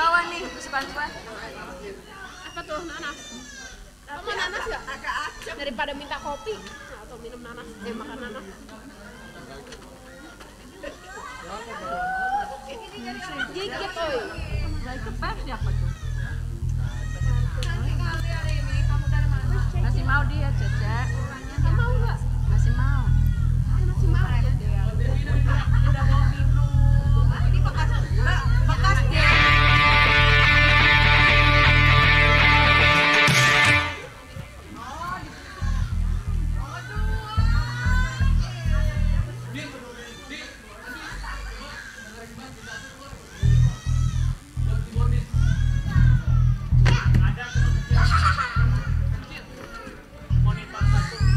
bawah nih kesukaan-kesukaan. Apa tuh nanas? Kamu nanas nggak? Daripada minta kopi atau minum nanas, makan nanas. Gigit oi. Dari kepes siapa tuh? Masih mau dia Caca? Mau nggak? Masih mau. Masih mau ya. Udah mau minum. Ini bekas dia. Monitor satu.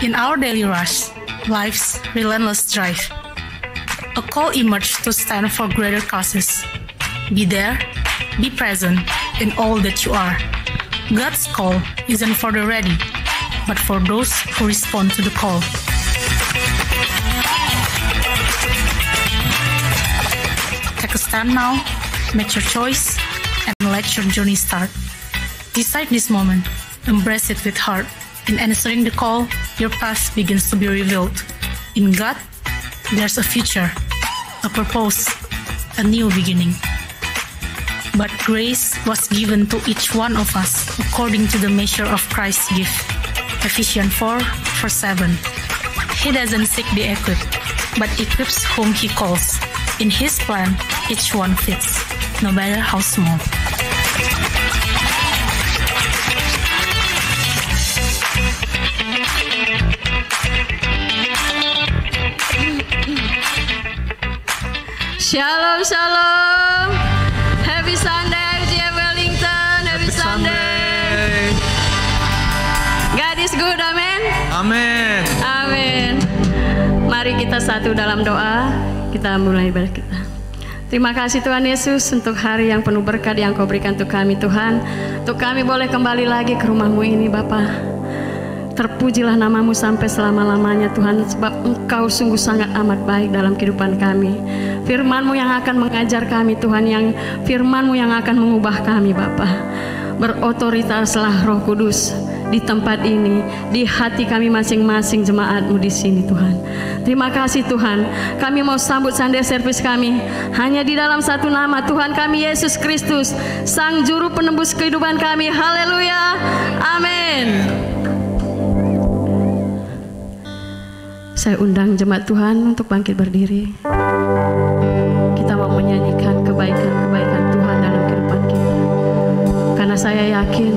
In our daily rush, life's relentless drive, a call emerged to stand for greater causes. Be there, be present in all that you are. God's call isn't for the ready, but for those who respond to the call. Take a stand now, make your choice, and let your journey start. Decide this moment, embrace it with heart. In answering the call, your path begins to be revealed. In God, there's a future, a purpose, a new beginning. But grace was given to each one of us according to the measure of Christ's gift. Ephesians 4:7. He doesn't seek the equipped, but equips whom he calls. In his plan, each one fits, no matter how small. Shalom, shalom. Happy Sunday, FGM Wellington. Happy Sunday. God is good, amin. Amin. Amin. Mari kita satu dalam doa. Kita mulai ibadah kita. Terima kasih Tuhan Yesus untuk hari yang penuh berkat yang Kau berikan untuk kami Tuhan. Untuk kami boleh kembali lagi ke rumah-Mu ini Bapa. Terpujilah nama-Mu sampai selama-lamanya Tuhan, sebab Engkau sungguh sangat amat baik dalam kehidupan kami. Firman-Mu yang akan mengajar kami Tuhan, yang firman-Mu yang akan mengubah kami Bapa. Berotoritaslah Roh Kudus di tempat ini, di hati kami masing-masing jemaat-Mu di sini Tuhan. Terima kasih Tuhan, kami mau sambut Sunday service kami hanya di dalam satu nama Tuhan kami Yesus Kristus, Sang Juru Penembus kehidupan kami. Haleluya, amin. Saya undang jemaat Tuhan untuk bangkit berdiri. Kita mau menyanyikan kebaikan-kebaikan Tuhan dalam kehidupan kita. Karena saya yakin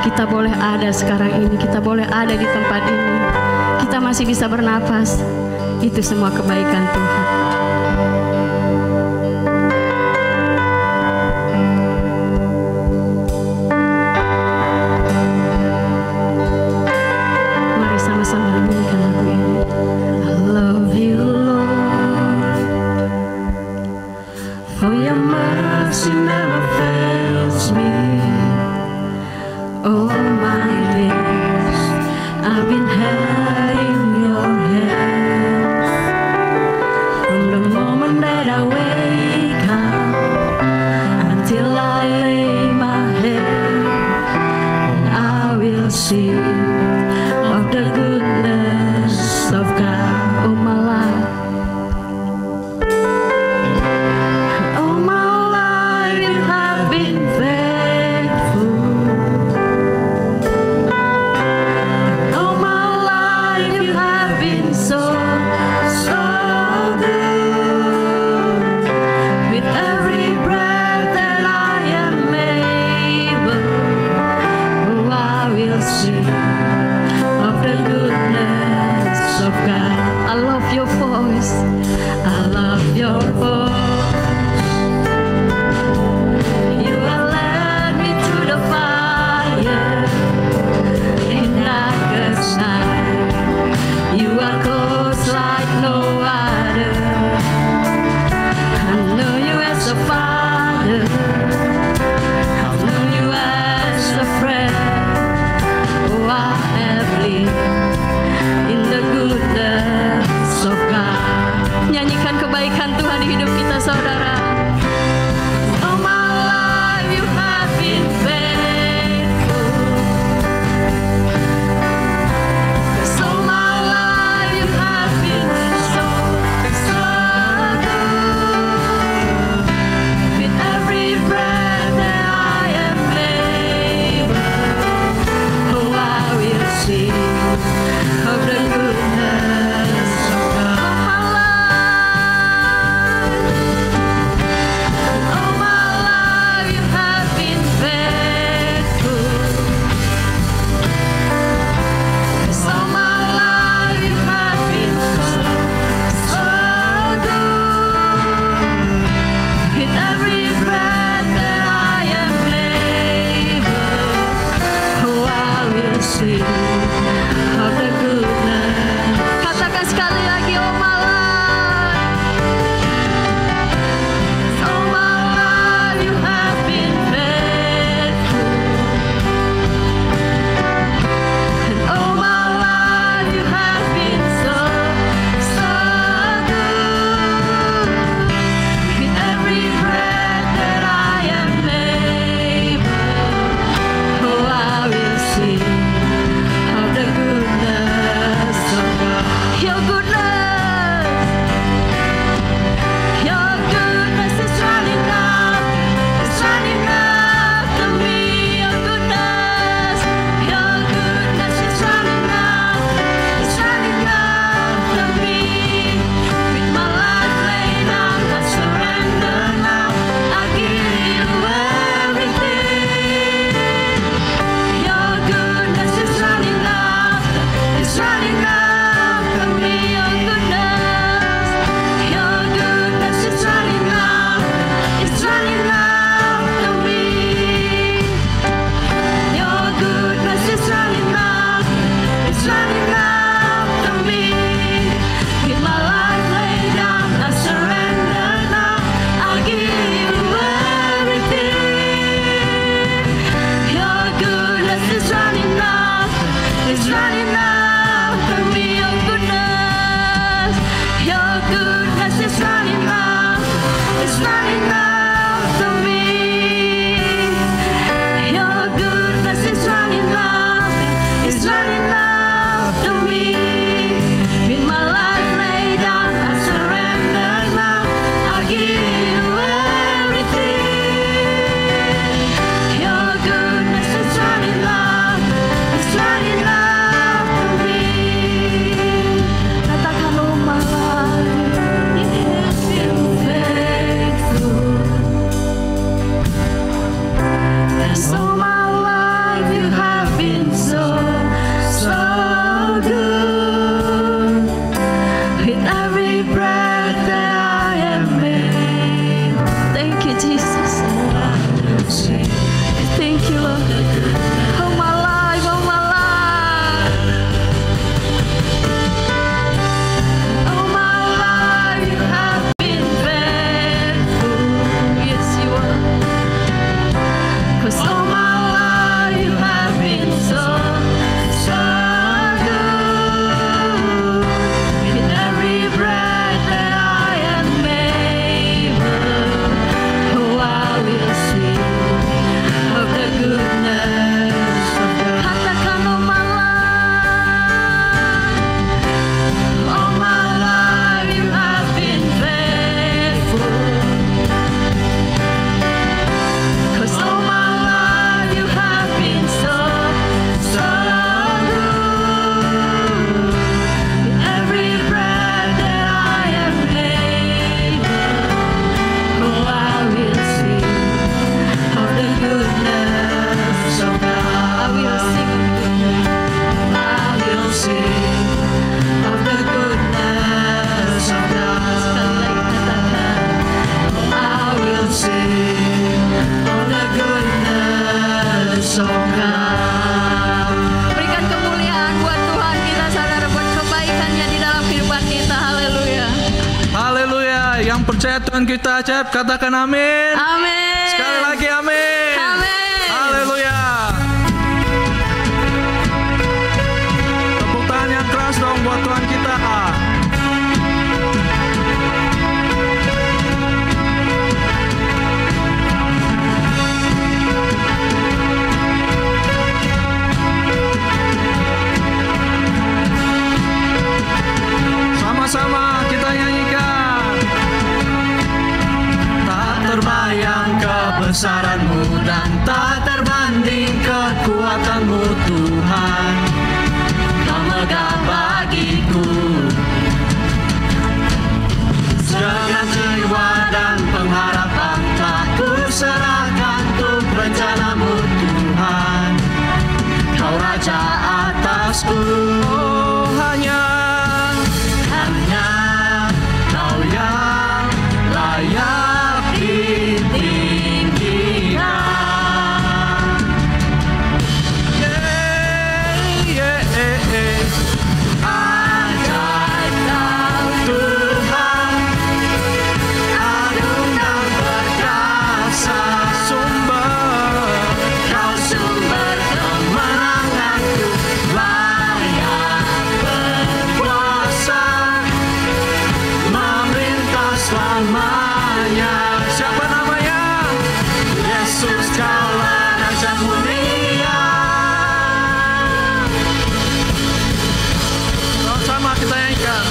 kita boleh ada sekarang ini, kita boleh ada di tempat ini, kita masih bisa bernapas. Itu semua kebaikan Tuhan. Mari sama-sama nyanyikan lagu ini. I love you Lord, for your mercy never fails me. All my days I've been held in your hands. From the percaya Tuhan kita ajaib, katakan amin. Amin. Sekali lagi amin. Amin. Haleluya. Tepuk tangan yang keras dong buat Tuhan kita. Sama-sama kita nyanyikan. Tak terbayang kebesaran-Mu dan tak terbanding kekuatan-Mu Tuhan. Kau megah bagiku segenap jiwa dan pengharapan, tak ku serahkan untuk rencana-Mu Tuhan. Kau Raja atasku. Oh, hanya Kau yang layak ditinggikan. Ajaib Kau Tuhan, agung dan perkasa, Kau sumber kemenanganku, layak berkuasa, memerintah selamanya. Siapa namanya? Yesus, Kaulah Raja mulia. Sama kita nyanyikan.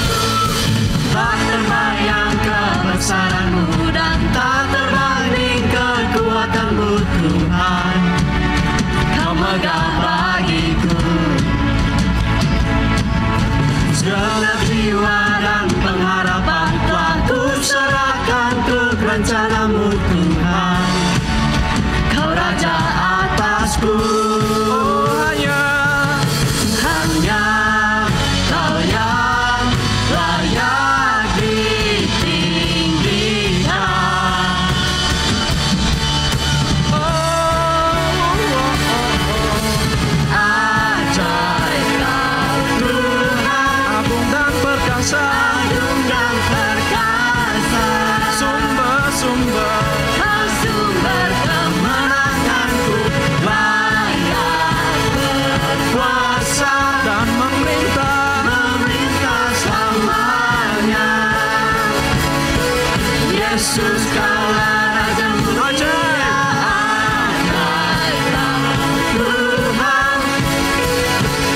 Tak terbayang kebesaran-Mu dan tak terbanding kekuatan-Mu Tuhan. Kau megah bagiku segenap jiwa dan pengharapan, telah ku serahkan untuk rencana-Mu Tuhan. Kau Raja atasku. Oh, hanya Kau yang layak ditinggikan. Ajaib Kau Tuhan, agung dan perkasa, Kau sumber kemenanganku, layak berkuasa dan memerintah selamanya. Yesus, Kaulah Raja mulia. Ajaib Kau Tuhan,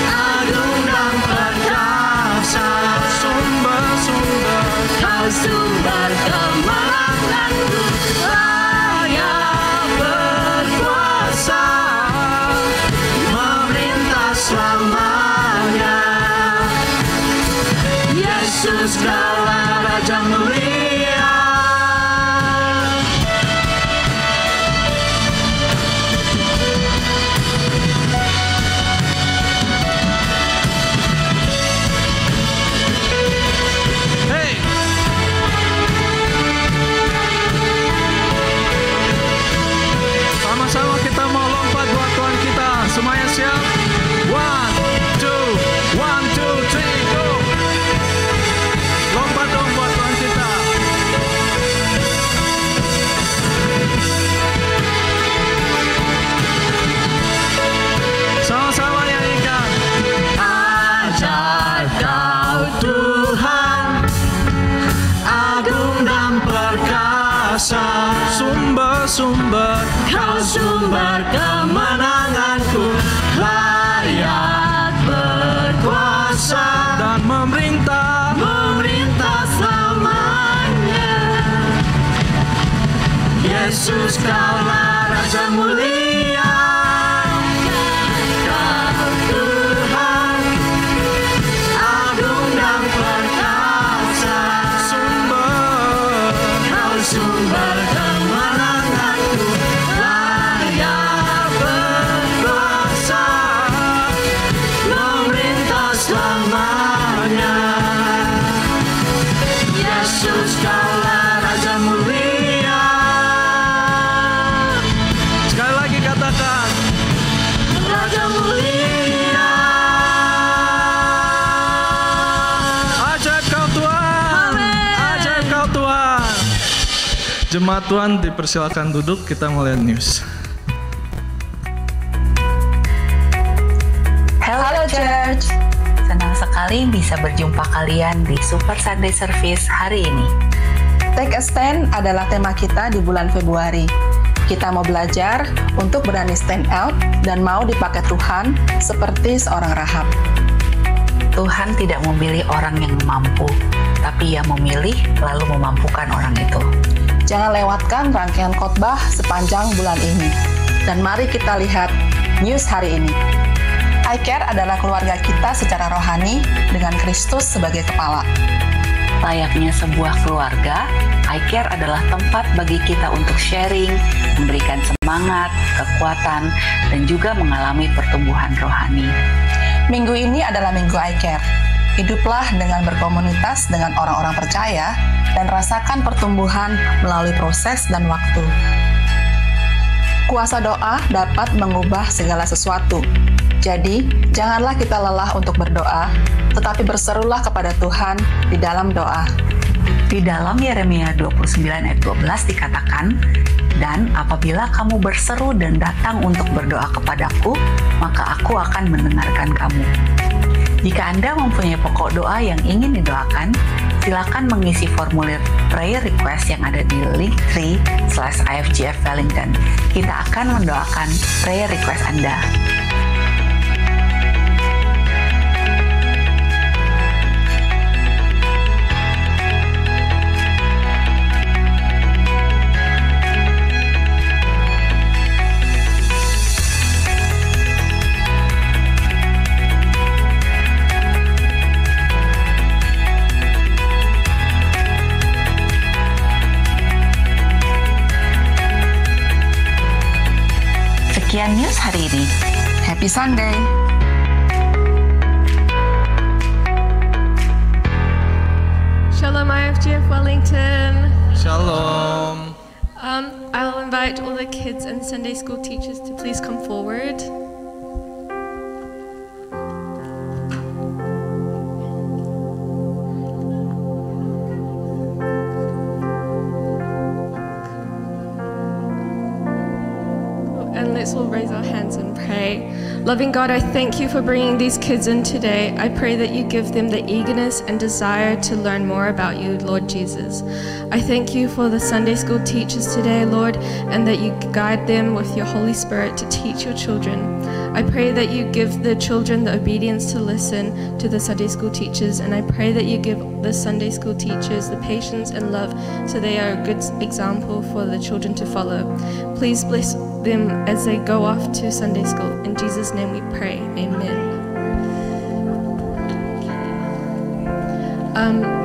agung dan perkasa, Kau sumber kemenanganku, layak berkuasa, memerintah selamanya. Yesus, Kaulah Raja mulia. Hey! Sama-sama kita mau lompat buat Tuhan kita. Semuanya siap? 1, 2, 3, go! Lompat dong buat Tuhan kita. Sama-sama nyanyikan. Ajaib Kau Tuhan, agung dan perkasa, Kau sumber kemenanganku, layak berkuasa dan memerintah selamanya. Yesus, Kaulah Raja mulia. Kau Tuhan, agung dan perkasa, Kau sumber kemenanganku, layak berkuasa, memerintah selamanya. Yesus, Kaulah Raja mulia. Sekali lagi. Jemaat Tuhan dipersilakan duduk, kita mulai news. Halo Church, senang sekali bisa berjumpa kalian di Super Sunday Service hari ini. Take a Stand adalah tema kita di bulan Februari. Kita mau belajar untuk berani stand out dan mau dipakai Tuhan seperti seorang Rahab. Tuhan tidak memilih orang yang mampu, tapi Ia memilih lalu memampukan orang itu. Jangan lewatkan rangkaian khotbah sepanjang bulan ini. Dan mari kita lihat news hari ini. iCare adalah keluarga kita secara rohani dengan Kristus sebagai kepala. Layaknya sebuah keluarga, iCare adalah tempat bagi kita untuk sharing, memberikan semangat, kekuatan, dan juga mengalami pertumbuhan rohani. Minggu ini adalah Minggu iCare. Hiduplah dengan berkomunitas dengan orang-orang percaya dan rasakan pertumbuhan melalui proses dan waktu. Kuasa doa dapat mengubah segala sesuatu. Jadi, janganlah kita lelah untuk berdoa, tetapi berserulah kepada Tuhan di dalam doa. Di dalam Yeremia 29 ayat 12 dikatakan, "Dan apabila kamu berseru dan datang untuk berdoa kepadaku, maka aku akan mendengarkan kamu." Jika Anda mempunyai pokok doa yang ingin didoakan, silakan mengisi formulir prayer request yang ada di Linktree/IFGF Wellington. Kita akan mendoakan prayer request Anda. Sekian news hari ini. Happy Sunday! Shalom IFGF Wellington. Shalom. I'll invite all the kids and Sunday school teachers to please come forward. And let's all raise our hands and pray. Loving God, I thank you for bringing these kids in today. I pray that you give them the eagerness and desire to learn more about you, Lord Jesus. I thank you for the Sunday school teachers today, Lord, and that you guide them with your Holy Spirit to teach your children. I pray that you give the children the obedience to listen to the Sunday school teachers, and I pray that you give the Sunday school teachers the patience and love so they are a good example for the children to follow. Please bless them as they go off to Sunday school. In Jesus' name we pray. Amen.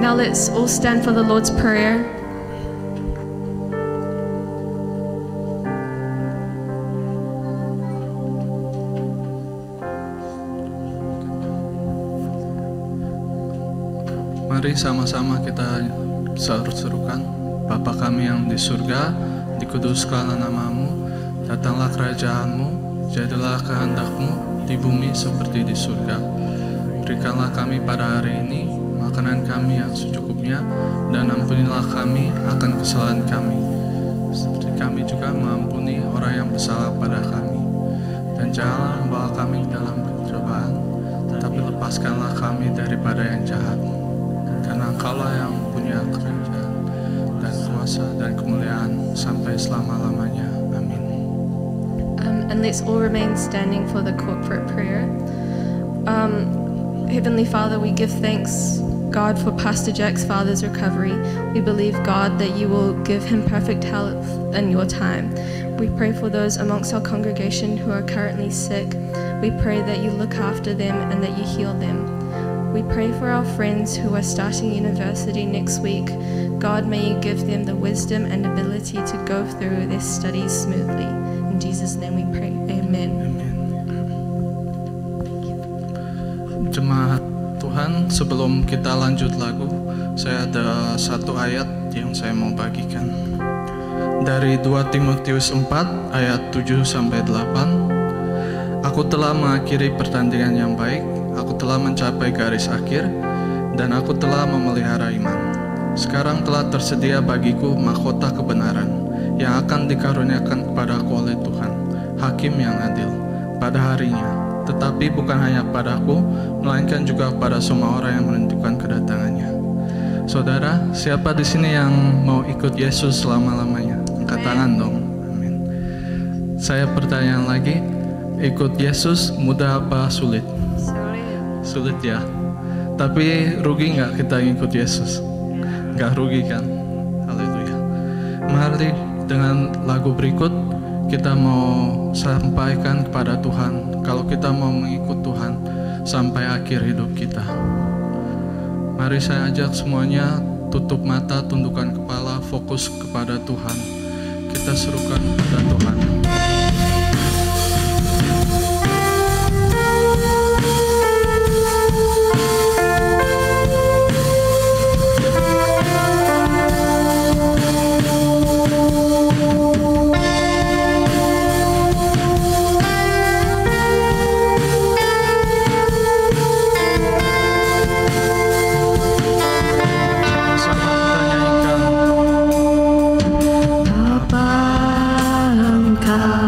Now let's all stand for the Lord's Prayer. Mari sama-sama kita seru-serukan. Bapa kami yang di surga, dikuduskanlah namamu, datanglah kerajaanmu, jadilah kehendak-Mu di bumi seperti di surga. Berikanlah kami pada hari ini makanan kami yang secukupnya, dan ampunilah kami akan kesalahan kami, seperti kami juga mengampuni orang yang bersalah pada kami. Dan janganlah membawa kami ke dalam pencobaan, tetapi lepaskanlah kami daripada yang jahat. Karena Engkaulah yang punya kerajaan dan kuasa dan kemuliaan sampai selama-lamanya. Amin. And let's all remain standing for the corporate prayer. Heavenly Father, we give thanks, God, for Pastor Jack's father's recovery. We believe, God, that you will give him perfect health in your time. We pray for those amongst our congregation who are currently sick. We pray that you look after them and that you heal them. We pray for our friends who are starting university next week. God, may you give them the wisdom and ability to go through their studies smoothly. In Jesus' name we pray. Amen. Jemaat Tuhan, sebelum kita lanjut lagu, saya ada satu ayat yang saya mau bagikan. Dari 2 Timotius 4 ayat 7-8. Aku telah mengakhiri pertandingan yang baik, aku telah mencapai garis akhir, dan aku telah memelihara iman. Sekarang telah tersedia bagiku mahkota kebenaran yang akan dikaruniakan kepadaku oleh Tuhan, Hakim yang adil, pada harinya. Tetapi bukan hanya padaku, melainkan juga pada semua orang yang menentukan kedatangannya. Saudara, siapa di sini yang mau ikut Yesus selama-lamanya? Angkat tangan dong. Amin. Saya pertanyaan lagi, ikut Yesus mudah apa sulit? Sulit ya. Tapi rugi nggak kita ikut Yesus? Nggak rugi kan? Haleluya. Mari dengan lagu berikut kita mau sampaikan kepada Tuhan kalau kita mau mengikut Tuhan sampai akhir hidup kita. Mari saya ajak semuanya tutup mata, tundukkan kepala, fokus kepada Tuhan. Kita serukan kepada Tuhan. Engkau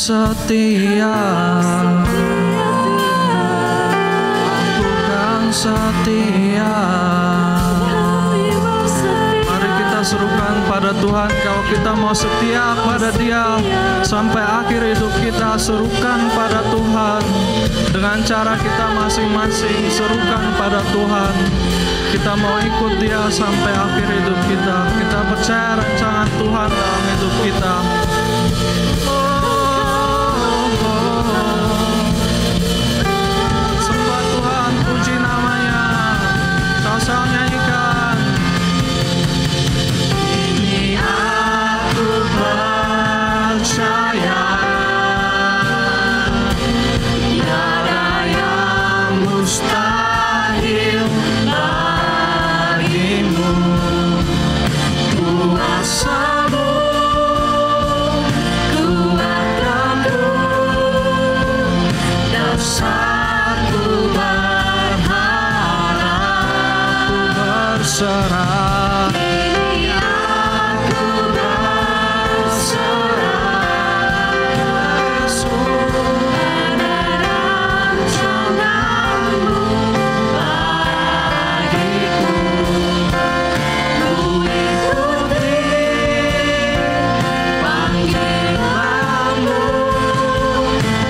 setia, aku kan setia. Mari kita serukan pada Tuhan, kalau kita mau setia pada Dia sampai akhir hidup kita, serukan pada Tuhan dengan cara kita masing-masing. Serukan pada Tuhan, kita mau ikut Dia sampai akhir hidup kita. Kita percaya rancangan Tuhan dalam hidup kita. Sembah Tuhan, puji namanya. Sama-sama nyanyikan. Ini aku percaya, tiada yang mustahil bagimu. Kuasamu, kuatanmu, dasarku berharap, ku berserah. Ini aku berserah, Yesus, pada rancanganmu bagiku. Ku ikuti panggilanmu,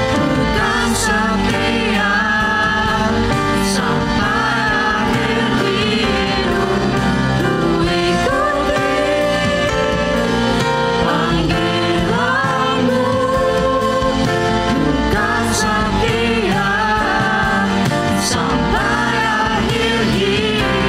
ku kan setia sampai akhir hidup. Ku ikuti panggilanmu, ku kan setia sampai akhir hidup.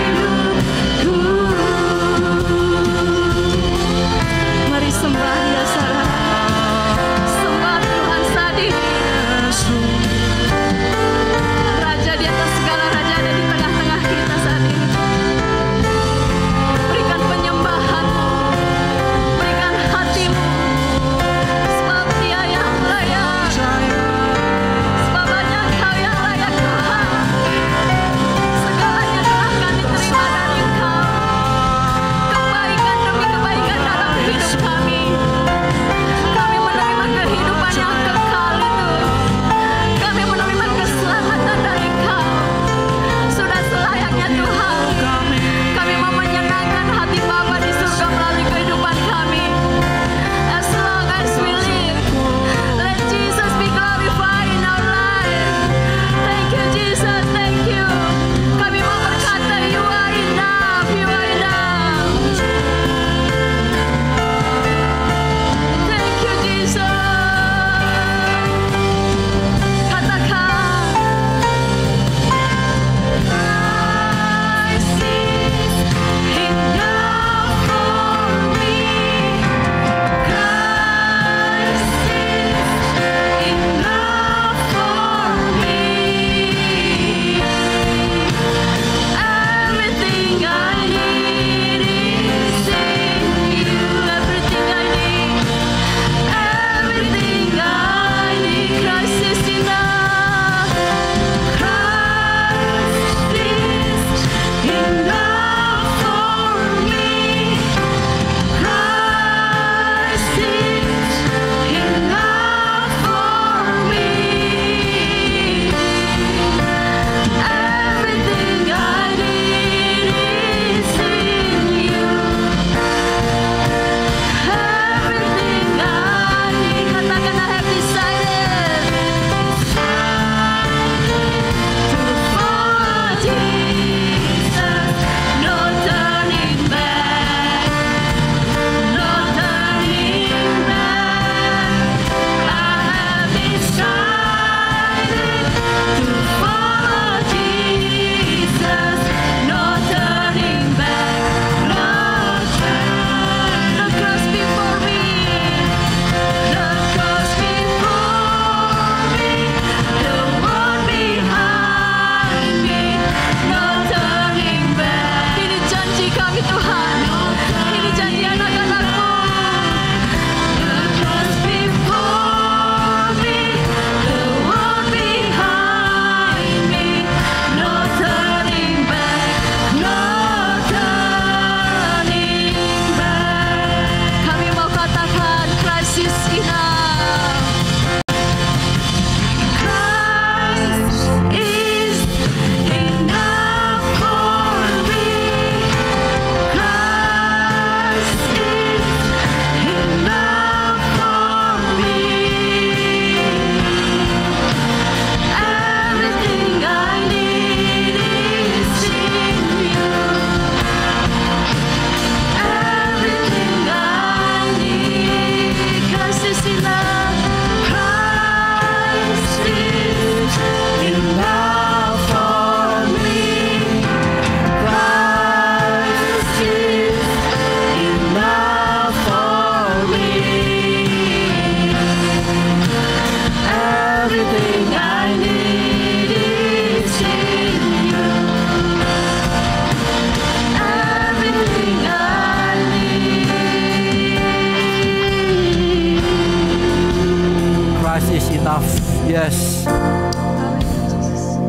enough. Yes.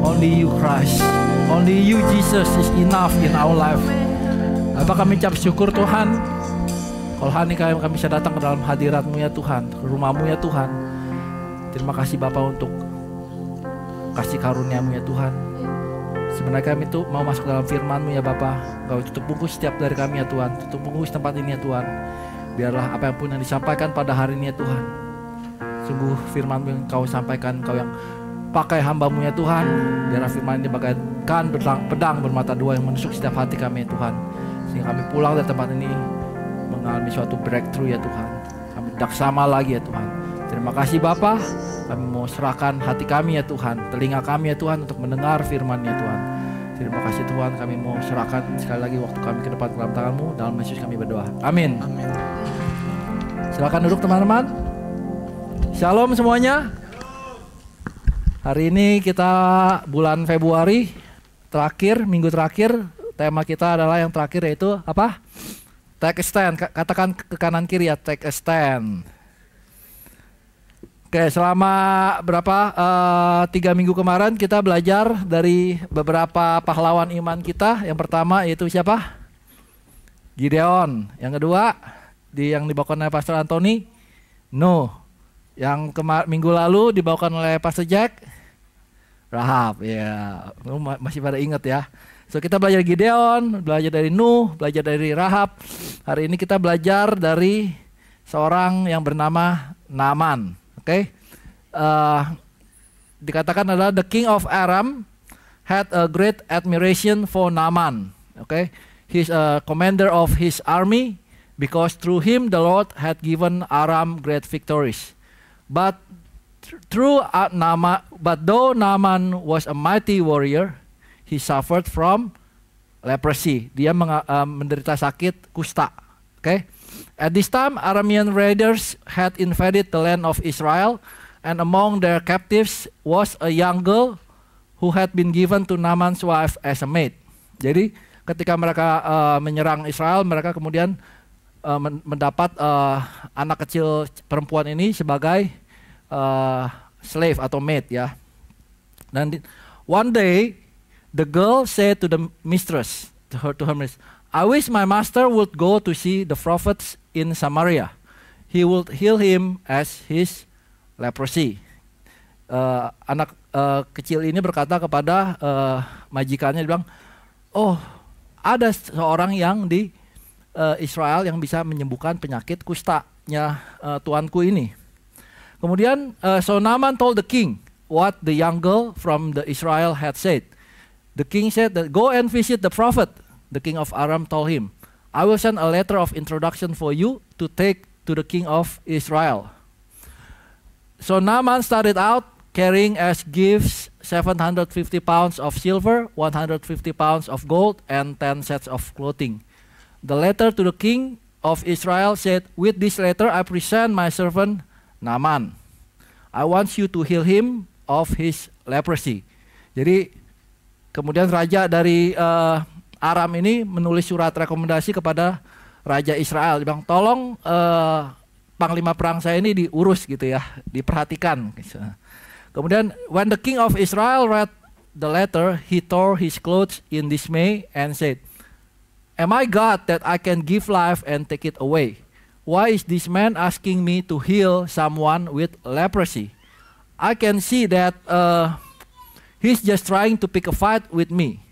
Only you Christ. Only you Jesus is enough in our life. Bapak, kami ucap syukur Tuhan. Kalau hari ini kami bisa datang ke dalam hadirat-Mu ya Tuhan, ke rumah-Mu ya Tuhan. Terima kasih Bapak untuk kasih karunia-Mu ya Tuhan. Sebenarnya kami itu mau masuk dalam firman-Mu ya Bapak. Kau tutup bungkus setiap dari kami ya Tuhan. Tutup bungkus tempat ini ya Tuhan. Biarlah apa yang pun yang disampaikan pada hari ini ya Tuhan. Sungguh firman-Mu yang Kau sampaikan, Kau yang pakai hamba-Mu ya Tuhan. Biarlah firman ini bagaikan pedang bermata dua yang menusuk setiap hati kami ya Tuhan. Sehingga kami pulang dari tempat ini mengalami suatu breakthrough ya Tuhan. Kami daksama lagi ya Tuhan. Terima kasih Bapa. Kami mau serahkan hati kami ya Tuhan, telinga kami ya Tuhan untuk mendengar firman ya Tuhan. Terima kasih Tuhan, kami mau serahkan sekali lagi waktu kami ke depan dalam tangan-Mu. Dalam Yesus kami berdoa. Amin. Amin. Silakan duduk teman-teman. Shalom semuanya. Hari ini kita bulan Februari terakhir, minggu terakhir. Tema kita adalah yang terakhir yaitu apa? Take a stand. Katakan ke kanan kiri ya, take a stand. Oke, selama 3 minggu kemarin kita belajar dari beberapa pahlawan iman kita. Yang pertama yaitu siapa? Gideon. Yang kedua yang dibawakan oleh Pastor Anthony, Nuh. Yang minggu lalu dibawakan oleh Pastor Jack, Rahab. Ya, masih pada ingat ya. So kita belajar Gideon, belajar dari Nuh, belajar dari Rahab. Hari ini kita belajar dari seorang yang bernama Naaman. Oke, dikatakan adalah the king of Aram had a great admiration for Naaman. Oke, he's a commander of his army because through him the Lord had given Aram great victories. But though Naaman was a mighty warrior, he suffered from leprosy. Dia menderita sakit kusta. Okay. At this time, Aramean raiders had invaded the land of Israel, and among their captives was a young girl who had been given to Naaman's wife as a maid. Jadi, ketika mereka menyerang Israel, mereka kemudian mendapat anak kecil perempuan ini sebagai slave atau maid ya. Dan one day, the girl said to the mistress, to her mistress, I wish my master would go to see the prophets in Samaria. He would heal him as his leprosy. Anak kecil ini berkata kepada majikannya, dia bilang, oh ada seorang yang di Israel yang bisa menyembuhkan penyakit kustanya tuanku ini. Kemudian so Naaman told the king what the young girl from the Israel had said. The king said that go and visit the prophet. The king of Aram told him, I will send a letter of introduction for you to take to the king of Israel. So Naaman started out carrying as gifts 750 pounds of silver, 150 pounds of gold, and 10 sets of clothing. The letter to the king of Israel said, with this letter I present my servant Naaman. I want you to heal him of his leprosy. Jadi kemudian raja dari Aram ini menulis surat rekomendasi kepada raja Israel. Dia bilang, tolong panglima perang saya ini diurus gitu ya, diperhatikan. Kemudian when the king of Israel read the letter, he tore his clothes in dismay and said, am I God that I can give life and take it away? Why is this man asking me to heal someone with leprosy? I can see that he's just trying to pick a fight with me.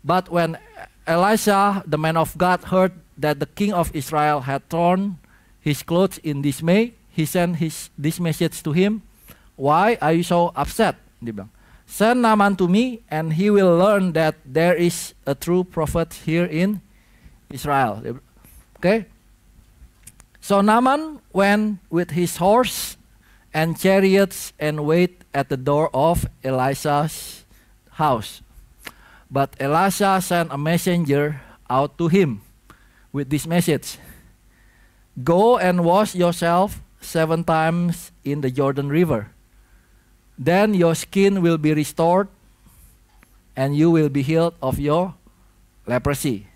But when Elisha, the man of God, heard that the king of Israel had torn his clothes in dismay, he sent this message to him. Why are you so upset? Dia bilang, send Naaman to me and he will learn that there is a true prophet here in Israel. Okay? So Naaman went with his horse and chariots and wait at the door of Elisha's house. But Elisha sent a messenger out to him with this message. Go and wash yourself 7 times in the Jordan River. Then your skin will be restored and you will be healed of your leprosy.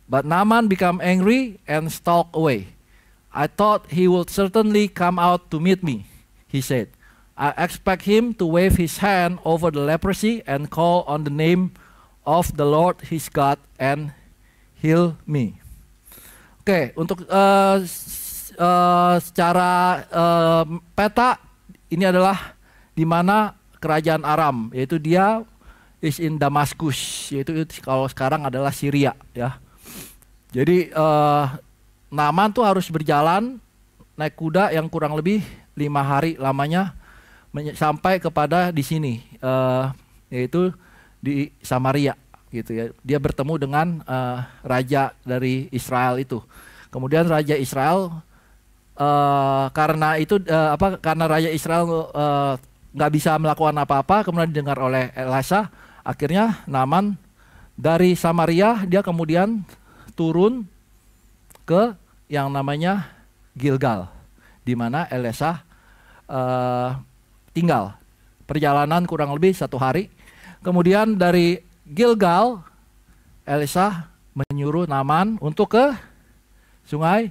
But Naaman became angry and stalked away. I thought he would certainly come out to meet me, he said. I expect him to wave his hand over the leprosy and call on the name of the Lord his God and heal me. Oke, untuk secara peta ini adalah di mana kerajaan Aram, yaitu dia is in Damaskus, yaitu kalau sekarang adalah Syria ya. Jadi Naaman tuh harus berjalan naik kuda yang kurang lebih 5 hari lamanya sampai kepada di sini, yaitu di Samaria gitu ya. Dia bertemu dengan raja dari Israel itu. Kemudian raja Israel karena itu karena raja Israel nggak bisa melakukan apa-apa, kemudian didengar oleh Elasa. Akhirnya Naaman dari Samaria dia kemudian turun ke yang namanya Gilgal, di mana Elasa tinggal. Perjalanan kurang lebih 1 hari. Kemudian dari Gilgal, Elasa menyuruh Naaman untuk ke sungai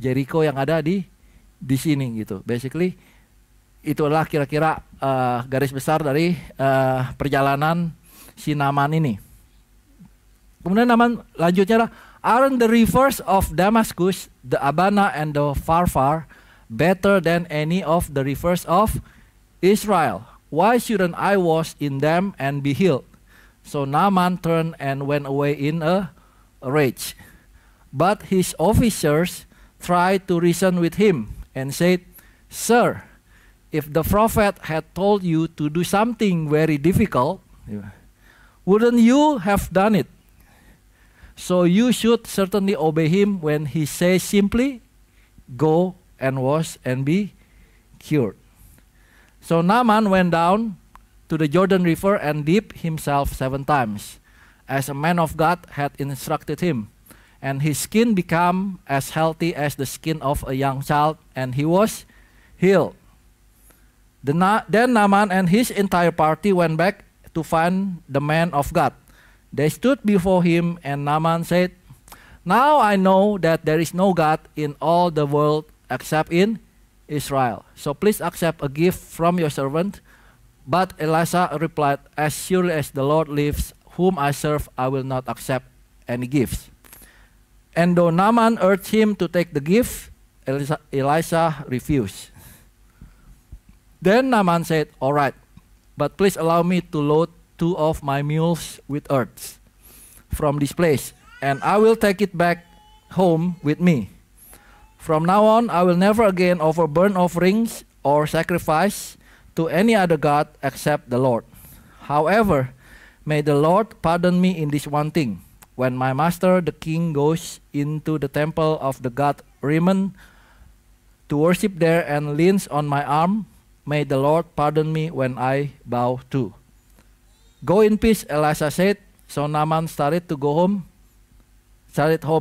Jericho yang ada di sini gitu. Basically itu adalah kira-kira garis besar dari perjalanan si Naaman ini. Kemudian Naaman lanjutnya adalah, aren't the rivers of Damascus, the Abana and the Pharpar better than any of the rivers of Israel? Why shouldn't I wash in them and be healed? So Naaman turned and went away in a rage. But his officers tried to reason with him and said, Sir, if the prophet had told you to do something very difficult, wouldn't you have done it? So you should certainly obey him when he says simply, go and wash and be cured. So Naaman went down to the Jordan River and dipped himself 7 times, as a man of God had instructed him. And his skin became as healthy as the skin of a young child, and he was healed. Then Naaman and his entire party went back to find the man of God. They stood before him, and Naaman said, Now I know that there is no God in all the world except in Israel. So please accept a gift from your servant. But Elisha replied, As surely as the Lord lives, whom I serve, I will not accept any gifts. And though Naaman urged him to take the gift, Elisha refused. Then Naaman said, All right, but please allow me to load 2 of my mules with earths from this place, and I will take it back home with me. From now on, I will never again offer burnt offerings or sacrifice to any other god except the Lord. However, may the Lord pardon me in this one thing. When my master, the king, goes into the temple of the god Rimmon to worship there and leans on my arm, may the Lord pardon me when I bow too. Go in peace, Elisha said. So Naaman started home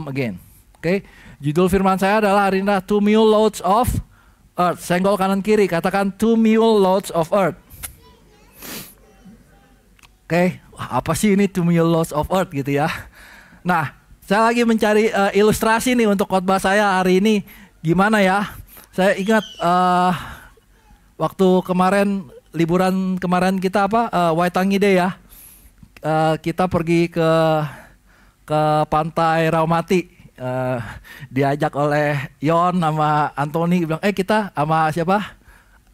again. Oke, judul firman saya adalah hari ini 2 mule loads of earth. Senggol kanan kiri, katakan 2 mule loads of earth. Oke, apa sih ini 2 mule loads of earth gitu ya. Nah, saya lagi mencari ilustrasi nih untuk khotbah saya hari ini. Gimana ya? Saya ingat waktu kemarin liburan kemarin kita Waitangi Day ya. Kita pergi ke pantai Raumati. Diajak oleh Yon sama Anthony, bilang kita sama siapa?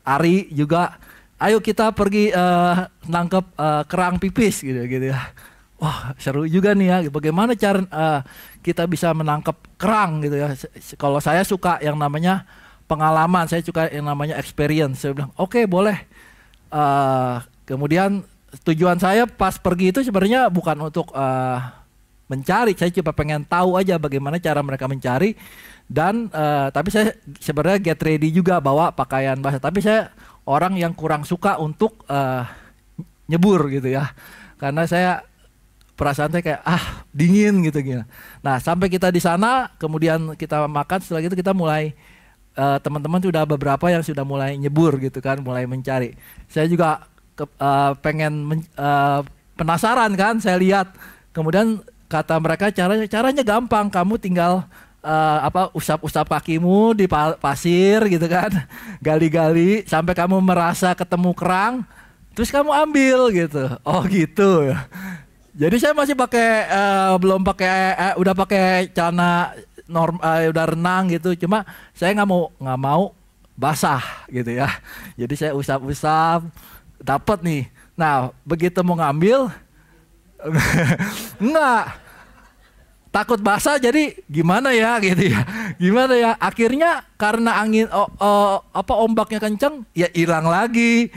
Ari juga. Ayo kita pergi nangkep kerang pipis gitu ya. Wah, seru juga nih ya. Bagaimana cara kita bisa menangkap kerang gitu ya. Kalau saya suka yang namanya pengalaman, saya suka yang namanya experience. Saya bilang, oke, boleh. Kemudian tujuan saya pas pergi itu sebenarnya bukan untuk mencari, saya cuma pengen tahu aja bagaimana cara mereka mencari. Dan tapi saya sebenarnya get ready juga bawa pakaian basah. Tapi saya orang yang kurang suka untuk nyebur gitu ya, karena saya perasaan saya kayak dingin gitu. Nah sampai kita di sana, kemudian kita makan, setelah itu kita mulai teman-teman sudah beberapa yang sudah mulai nyebur gitu kan, mulai mencari. Saya juga pengen penasaran kan, saya lihat. Kemudian kata mereka caranya gampang, kamu tinggal usap-usap kakimu di pasir gitu kan, gali-gali sampai kamu merasa ketemu kerang, terus kamu ambil gitu. Oh gitu. Jadi saya masih pakai belum pakai udah pakai celana udah renang gitu, cuma saya nggak mau basah gitu ya. Jadi saya usap-usap, dapat nih. Nah begitu mau ngambil enggak, takut basah, jadi gimana ya gitu ya, gimana ya, akhirnya karena angin ombaknya kenceng ya hilang lagi,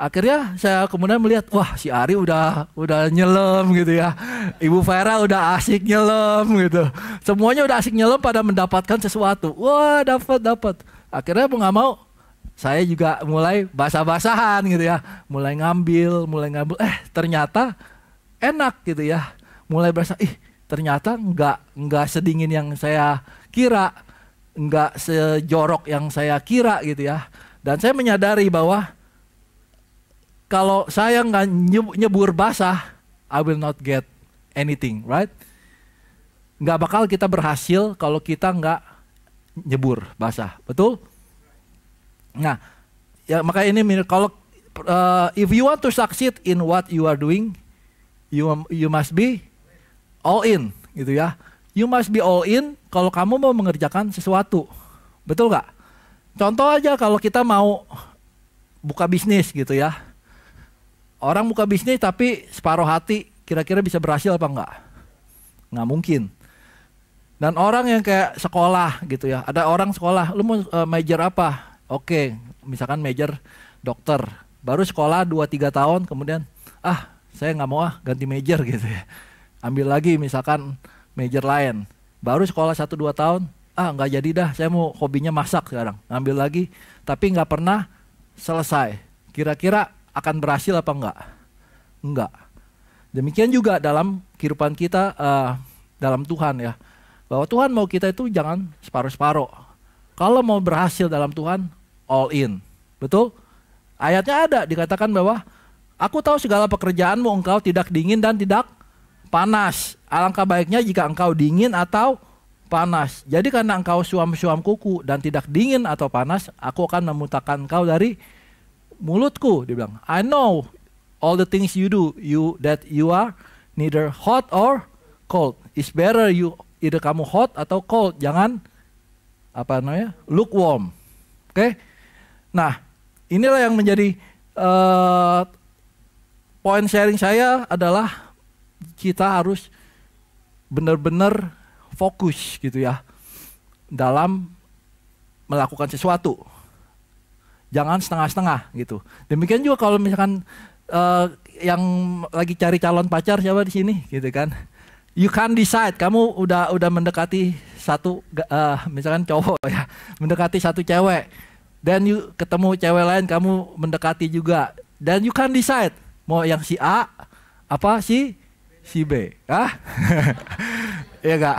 akhirnya saya kemudian melihat, wah si Ari udah nyelam gitu ya, Ibu Vera udah asik nyelam gitu, semuanya udah asik nyelam pada mendapatkan sesuatu, wah dapat, akhirnya mau nggak mau saya juga mulai basah-basahan gitu ya, mulai ngambil, ternyata enak gitu ya. Mulai berasa, ternyata nggak sedingin yang saya kira, nggak sejorok yang saya kira gitu ya. Dan saya menyadari bahwa kalau saya nggak nyebur basah, I will not get anything, right? Nggak bakal kita berhasil kalau kita nggak nyebur basah, betul? Nah, ya maka ini kalau if you want to succeed in what you are doing, you must be all in gitu ya. You must be all in kalau kamu mau mengerjakan sesuatu. Betul gak? Contoh aja kalau kita mau buka bisnis gitu ya. Orang buka bisnis tapi separuh hati, kira-kira bisa berhasil apa enggak? Nggak mungkin. Dan orang yang kayak sekolah gitu ya. Ada orang sekolah, lu mau major apa? Oke, misalkan major dokter. Baru sekolah 2-3 tahun kemudian, saya nggak mau ganti major gitu ya. Ambil lagi misalkan major lain. Baru sekolah 1-2 tahun, nggak jadi dah, saya mau hobinya masak sekarang. Ngambil lagi, tapi nggak pernah selesai. Kira-kira akan berhasil apa enggak? Enggak. Demikian juga dalam kehidupan kita dalam Tuhan ya. Bahwa Tuhan mau kita itu jangan separuh-separuh. Kalau mau berhasil dalam Tuhan, all in. Betul? Ayatnya ada, dikatakan bahwa aku tahu segala pekerjaanmu, engkau tidak dingin dan tidak panas. Alangkah baiknya jika engkau dingin atau panas. Jadi karena engkau suam-suam kuku dan tidak dingin atau panas, aku akan memuntahkan engkau dari mulutku. Dia bilang, I know all the things you do, that you are neither hot or cold. It's better you either kamu hot atau cold. Jangan lukewarm. Oke? Nah, inilah yang menjadi poin sharing saya adalah kita harus benar-benar fokus gitu ya dalam melakukan sesuatu. Jangan setengah-setengah gitu. Demikian juga kalau misalkan yang lagi cari calon pacar siapa di sini gitu kan. You can't decide, kamu udah mendekati satu misalkan cowok ya, mendekati satu cewek. Dan you ketemu cewek lain, kamu mendekati juga. Dan you can't decide mau yang si A apa si B. Ya enggak?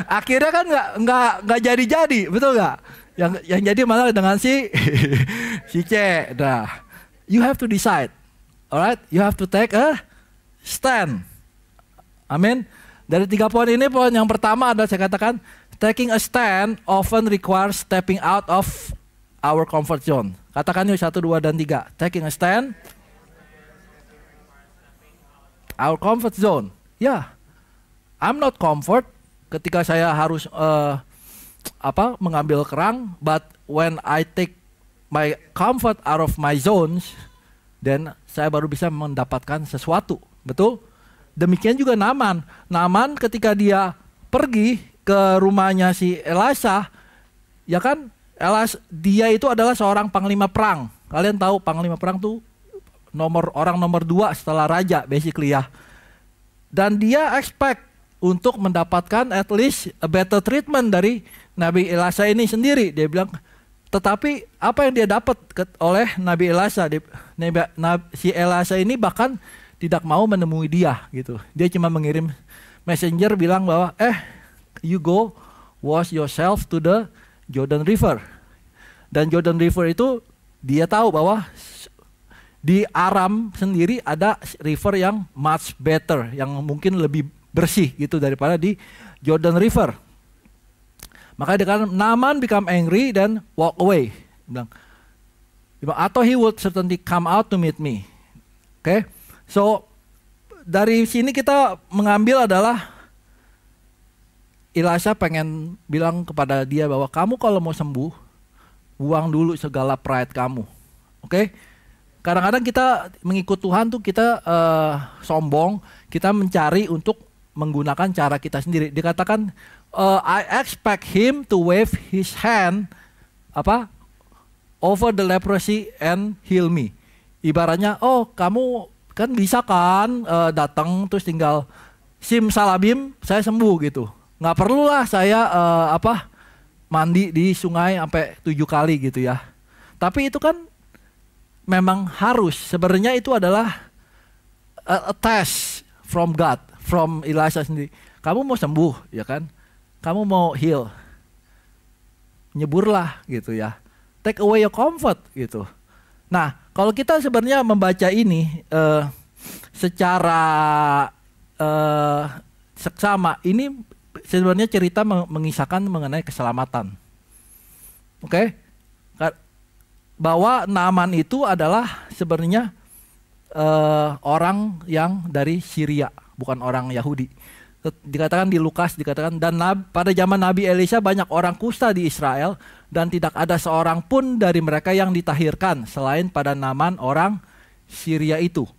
Akhirnya kan enggak jadi, betul enggak? Yang jadi malah dengan si C. Nah, you have to decide. Alright, you have to take a stand. Amin. Dari 3 poin ini, poin yang pertama adalah saya katakan taking a stand often requires stepping out of our comfort zone. Katakan yuk 1, 2, dan 3. Taking a stand. Our comfort zone. Ya, I'm not comfort ketika saya harus mengambil kerang. But when I take my comfort out of my zones, then saya baru bisa mendapatkan sesuatu. Betul? Demikian juga Naaman. Naaman ketika dia pergi ke rumahnya si Elasa, ya kan, dia itu adalah seorang panglima perang. Kalian tahu panglima perang tuh orang nomor 2 setelah raja basically ya. Dan dia expect untuk mendapatkan at least a better treatment dari Nabi Elasa ini sendiri. Dia bilang, tetapi apa yang dia dapat oleh Nabi Elasa, si Elasa ini bahkan tidak mau menemui dia gitu. Dia cuma mengirim messenger bilang bahwa you go wash yourself to the Jordan River. Dan Jordan River itu dia tahu bahwa di Aram sendiri ada river yang much better, yang mungkin lebih bersih gitu daripada di Jordan River. Maka dia katakan Naaman become angry dan walk away. Dia bilang, atau he would certainly come out to meet me. Oke, so dari sini kita mengambil adalah Elisha pengen bilang kepada dia bahwa kamu kalau mau sembuh, buang dulu segala pride kamu. Oke? Kadang-kadang kita mengikut Tuhan tuh kita sombong, kita mencari untuk menggunakan cara kita sendiri. Dikatakan I expect him to wave his hand over the leprosy and heal me. Ibaratnya, oh kamu kan bisa kan datang terus tinggal simsalabim saya sembuh gitu. Nggak perlulah saya mandi di sungai sampai 7 kali gitu ya. Tapi itu kan memang harus. Sebenarnya itu adalah a test from God, from Elisha sendiri. Kamu mau sembuh ya kan? Kamu mau heal. Nyeburlah gitu ya. Take away your comfort gitu. Nah, kalau kita sebenarnya membaca ini secara seksama, ini sebenarnya cerita mengisahkan mengenai keselamatan. Oke? Bahwa Naaman itu adalah sebenarnya orang yang dari Syria, bukan orang Yahudi. Dikatakan di Lukas, dikatakan, dan pada zaman Nabi Elisha banyak orang kusta di Israel, dan tidak ada seorang pun dari mereka yang ditahirkan selain pada Naaman orang Syria itu.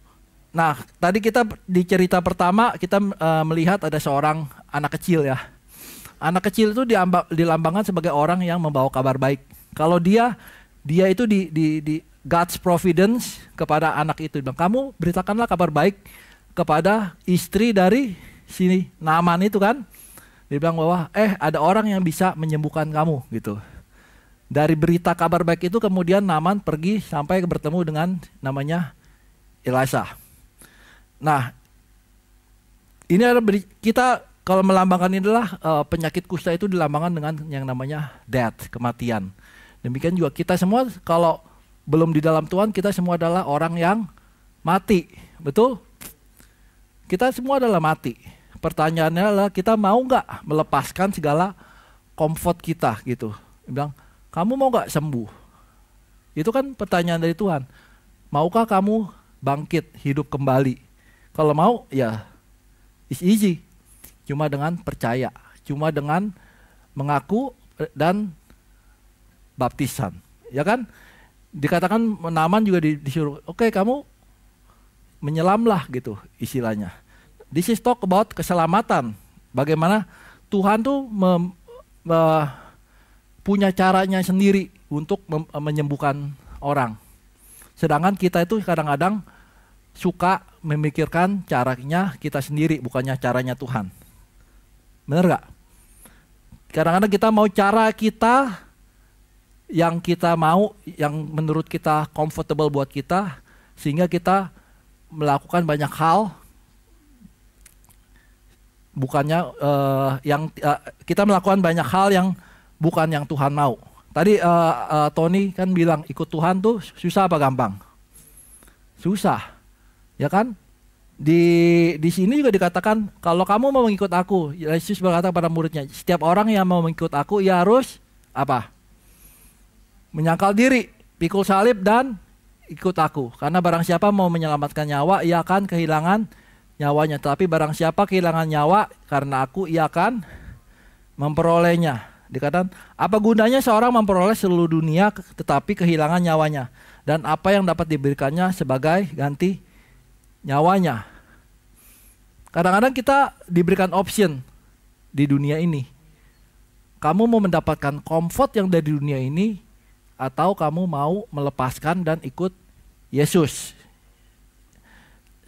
Nah, tadi kita di cerita pertama kita melihat ada seorang anak kecil ya. Anak kecil itu dilambangkan sebagai orang yang membawa kabar baik. Kalau dia itu di God's providence kepada anak itu. Bilang, kamu beritakanlah kabar baik kepada istri dari sini Naaman itu kan. Dia bilang bahwa ada orang yang bisa menyembuhkan kamu gitu. Dari berita kabar baik itu kemudian Naaman pergi sampai bertemu dengan namanya Elisha. Nah, ini adalah kita kalau melambangkan ini adalah penyakit kusta itu dilambangkan dengan yang namanya death, kematian. Demikian juga kita semua kalau belum di dalam Tuhan, kita semua adalah orang yang mati, betul? Kita semua adalah mati. Pertanyaannya adalah kita mau nggak melepaskan segala comfort kita gitu. Dia bilang, kamu mau nggak sembuh? Itu kan pertanyaan dari Tuhan. Maukah kamu bangkit, hidup kembali? Kalau mau, ya it's easy. Cuma dengan percaya, cuma dengan mengaku dan baptisan, ya kan? Dikatakan Naaman juga disuruh, oke, kamu menyelamlah gitu istilahnya. This is talk about keselamatan. Bagaimana Tuhan tuh punya caranya sendiri untuk menyembuhkan orang. Sedangkan kita itu kadang-kadang suka memikirkan caranya kita sendiri, bukannya caranya Tuhan. Bener gak? Kadang-kadang kita mau cara kita yang kita mau, yang menurut kita comfortable buat kita, sehingga kita melakukan banyak hal, bukannya kita melakukan banyak hal yang bukan yang Tuhan mau. Tadi Tony kan bilang ikut Tuhan tuh susah apa gampang? Susah. Ya kan? Di sini juga dikatakan kalau kamu mau mengikut aku, Yesus berkata pada muridnya, setiap orang yang mau mengikut aku ia harus apa? Menyangkal diri, pikul salib dan ikut aku. Karena barang siapa mau menyelamatkan nyawa, ia akan kehilangan nyawanya. Tapi barang siapa kehilangan nyawa karena aku, ia akan memperolehnya. Dikatakan, apa gunanya seorang memperoleh seluruh dunia tetapi kehilangan nyawanya? Dan apa yang dapat diberikannya sebagai ganti nyawanya? Kadang-kadang kita diberikan option di dunia ini. Kamu mau mendapatkan comfort yang dari dunia ini, atau kamu mau melepaskan dan ikut Yesus.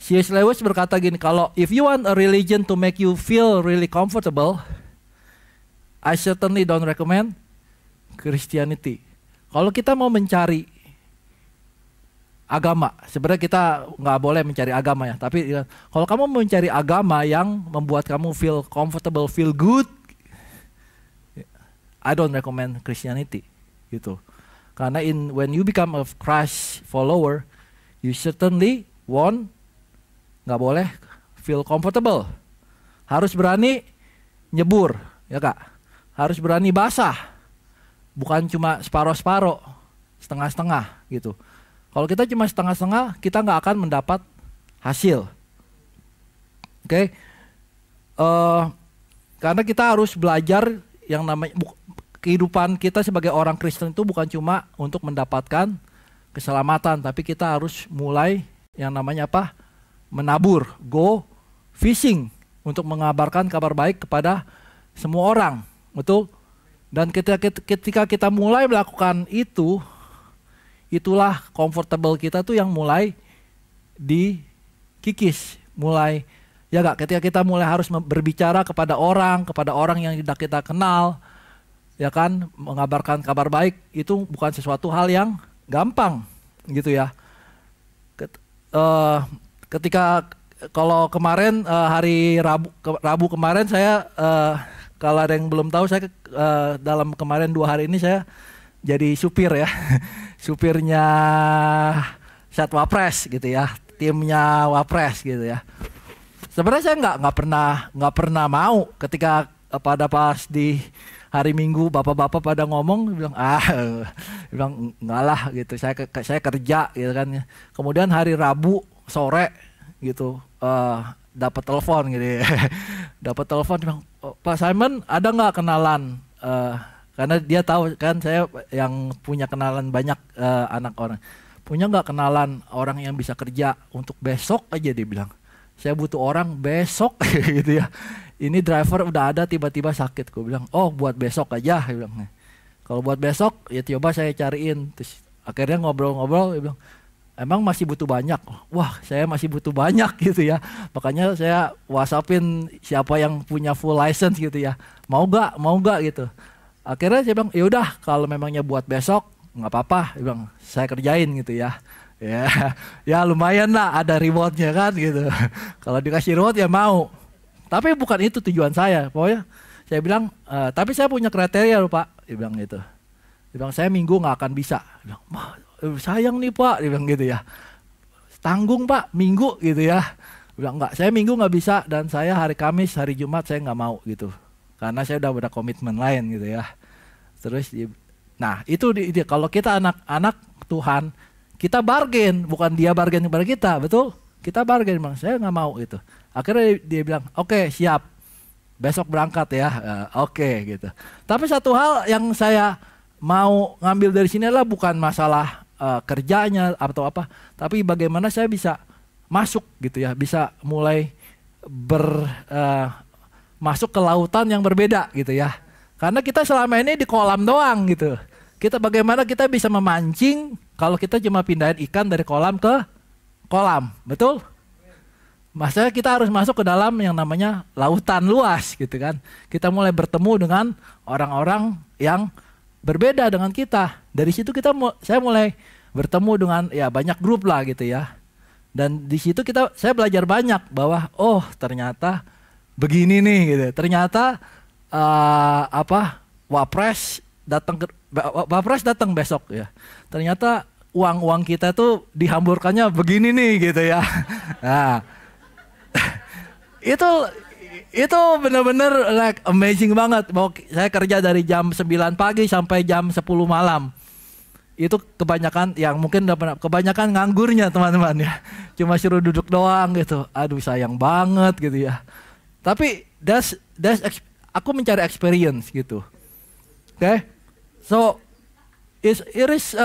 C.S. Lewis berkata gini, kalau if you want a religion to make you feel really comfortable, I certainly don't recommend Christianity. Kalau kita mau mencari agama, sebenarnya kita nggak boleh mencari agama ya, tapi kalau kamu mencari agama yang membuat kamu feel comfortable, feel good, I don't recommend Christianity gitu. Karena when you become a Christ follower, you certainly nggak boleh feel comfortable. Harus berani nyebur, ya Kak. Harus berani basah. Bukan cuma separoh-separoh, setengah-setengah gitu. Kalau kita cuma setengah-setengah, kita nggak akan mendapat hasil. Oke. Karena kita harus belajar yang namanya kehidupan kita sebagai orang Kristen itu bukan cuma untuk mendapatkan keselamatan, tapi kita harus mulai yang namanya apa? Menabur, go fishing untuk mengabarkan kabar baik kepada semua orang, betul? Dan ketika kita mulai melakukan itu, itulah comfortable kita tuh yang mulai dikikis, mulai ya gak, ketika kita mulai harus berbicara kepada orang yang tidak kita kenal, ya kan, mengabarkan kabar baik itu bukan sesuatu hal yang gampang, gitu ya. Ketika kalau kemarin hari Rabu kemarin saya kalau ada yang belum tahu, saya dalam kemarin 2 hari ini saya jadi supir ya, supirnya Satwapres gitu ya, timnya Wapres gitu ya. Sebenarnya saya nggak pernah mau ketika pas di hari Minggu bapak-bapak pada ngomong, bilang bilang enggak lah gitu, saya kerja gitu kan ya. Kemudian hari Rabu sore gitu dapat telepon gitu ya. Dapat telepon bilang, Pak Simon ada nggak kenalan, karena dia tahu kan saya yang punya kenalan banyak anak orang, punya nggak kenalan orang yang bisa kerja untuk besok aja, dia bilang saya butuh orang besok gitu ya. Ini driver udah ada tiba-tiba sakit. Gue bilang, oh buat besok aja, dia bilang. Kalau buat besok ya coba saya cariin. Terus akhirnya ngobrol-ngobrol, dia bilang, emang masih butuh banyak? Wah, saya masih butuh banyak gitu ya. Makanya saya WhatsAppin siapa yang punya full license gitu ya. Mau gak gitu. Akhirnya saya bilang, ya udah kalau memangnya buat besok nggak apa-apa, dia bilang, saya kerjain gitu ya. Ya lumayan lah, ada rewardnya kan gitu. Kalau dikasih reward ya mau. Tapi bukan itu tujuan saya. Pokoknya saya bilang, tapi saya punya kriteria loh Pak. Dia bilang gitu. Dia bilang, saya Minggu nggak akan bisa. Dia bilang, sayang nih Pak, dia bilang gitu ya. Tanggung Pak, Minggu gitu ya. Dia bilang, enggak, saya Minggu nggak bisa, dan saya hari Kamis, hari Jumat saya nggak mau gitu. Karena saya udah ada komitmen lain gitu ya. Terus, nah itu kalau kita anak-anak Tuhan, kita bargain, bukan dia bargain kepada kita, betul? Kita bargain, bang, saya nggak mau gitu. Akhirnya dia bilang, oke, siap, besok berangkat ya, oke gitu. Tapi satu hal yang saya mau ngambil dari sini adalah bukan masalah kerjanya atau apa, tapi bagaimana saya bisa masuk gitu ya, bisa mulai masuk ke lautan yang berbeda gitu ya. Karena kita selama ini di kolam doang gitu. Bagaimana kita bisa memancing kalau kita cuma pindahin ikan dari kolam ke kolam, betul? Maksudnya kita harus masuk ke dalam yang namanya lautan luas gitu kan. Kita mulai bertemu dengan orang-orang yang berbeda dengan kita. Dari situ saya mulai bertemu dengan ya banyak grup lah gitu ya. Dan di situ saya belajar banyak bahwa oh ternyata begini nih gitu. Ternyata Wapres datang besok ya. Ternyata uang kita tuh dihamburkannya begini nih gitu ya. Nah, itu benar-benar like amazing banget. Saya kerja dari jam 9 pagi sampai jam 10 malam. Itu kebanyakan yang mungkin kebanyakan nganggurnya teman-teman ya. Cuma suruh duduk doang gitu. Aduh sayang banget gitu ya. Tapi aku mencari experience gitu. Oke. So it is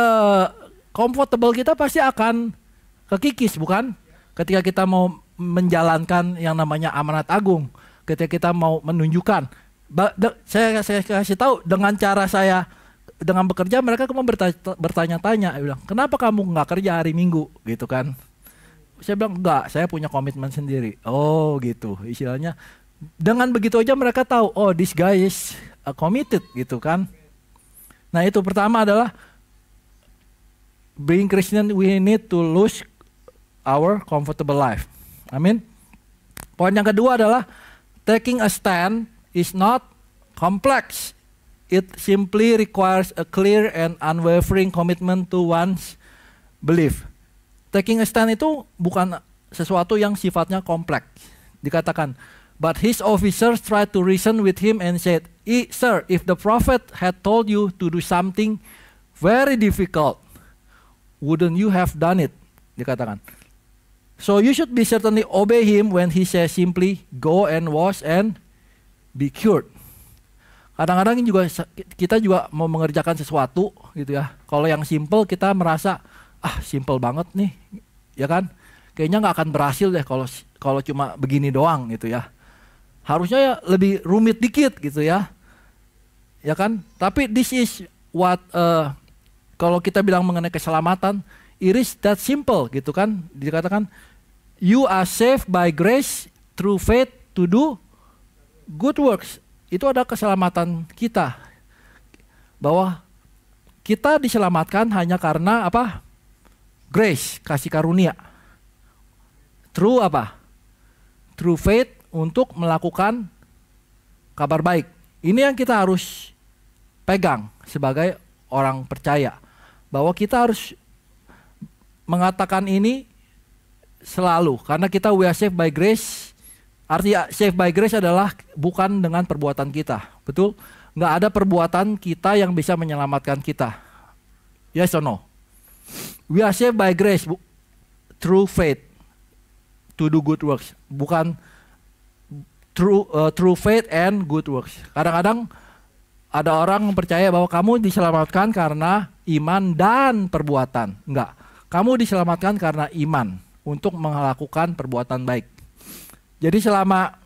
comfortable, kita pasti akan kekikis, bukan? Ketika kita mau menjalankan yang namanya amanat agung, ketika kita mau menunjukkan, saya kasih tahu dengan cara saya dengan bekerja, mereka kemudian bertanya-tanya, bilang, kenapa kamu nggak kerja hari Minggu, gitu kan? Saya bilang enggak, saya punya komitmen sendiri. Oh gitu, istilahnya. Dengan begitu aja mereka tahu, oh this guy is committed gitu kan. Nah itu pertama adalah being Christian, we need to lose our comfortable life. Amin. Poin yang kedua adalah taking a stand is not complex. It simply requires a clear and unwavering commitment to one's belief. Taking a stand itu bukan sesuatu yang sifatnya kompleks. Dikatakan But his officers tried to reason with him and said, Sir, if the prophet had told you to do something very difficult, wouldn't you have done it? Dikatakan. So you should be certainly obey him when he says simply, go and wash and be cured. Kadang-kadang juga kita juga mau mengerjakan sesuatu gitu ya. Kalau yang simple kita merasa simple banget nih, ya kan? Kayaknya nggak akan berhasil deh kalau cuma begini doang gitu ya. Harusnya ya lebih rumit dikit gitu ya, ya kan? Tapi this is what kalau kita bilang mengenai keselamatan, it is that simple gitu kan? Dikatakan, you are saved by grace through faith to do good works. Itu ada keselamatan kita. Bahwa kita diselamatkan hanya karena apa? Grace, kasih karunia. Through apa? Through faith untuk melakukan kabar baik. Ini yang kita harus pegang sebagai orang percaya. Bahwa kita harus mengatakan ini selalu. Karena kita we are saved by grace. Arti saved by grace adalah bukan dengan perbuatan kita. Betul? Nggak ada perbuatan kita yang bisa menyelamatkan kita. Yes or no? We are saved by grace through faith to do good works. Bukan through faith and good works. Kadang-kadang ada orang percaya bahwa kamu diselamatkan karena iman dan perbuatan. Enggak. Kamu diselamatkan karena iman untuk melakukan perbuatan baik. Jadi selama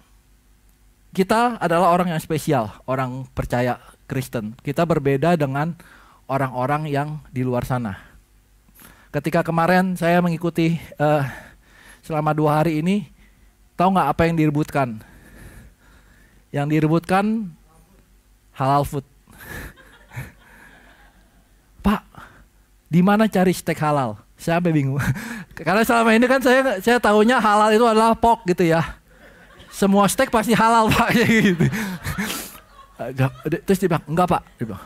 kita adalah orang yang spesial, orang percaya Kristen. Kita berbeda dengan orang-orang yang di luar sana. Ketika kemarin saya mengikuti selama 2 hari ini, tahu nggak apa yang direbutkan? Yang direbutkan halal food. Pak, di mana cari steak halal? Saya sampai bingung. Karena selama ini kan saya tahunya halal itu adalah pork gitu ya. Semua steak pasti halal Pak. Gitu. Terus dia bilang, enggak Pak. Dia bilang,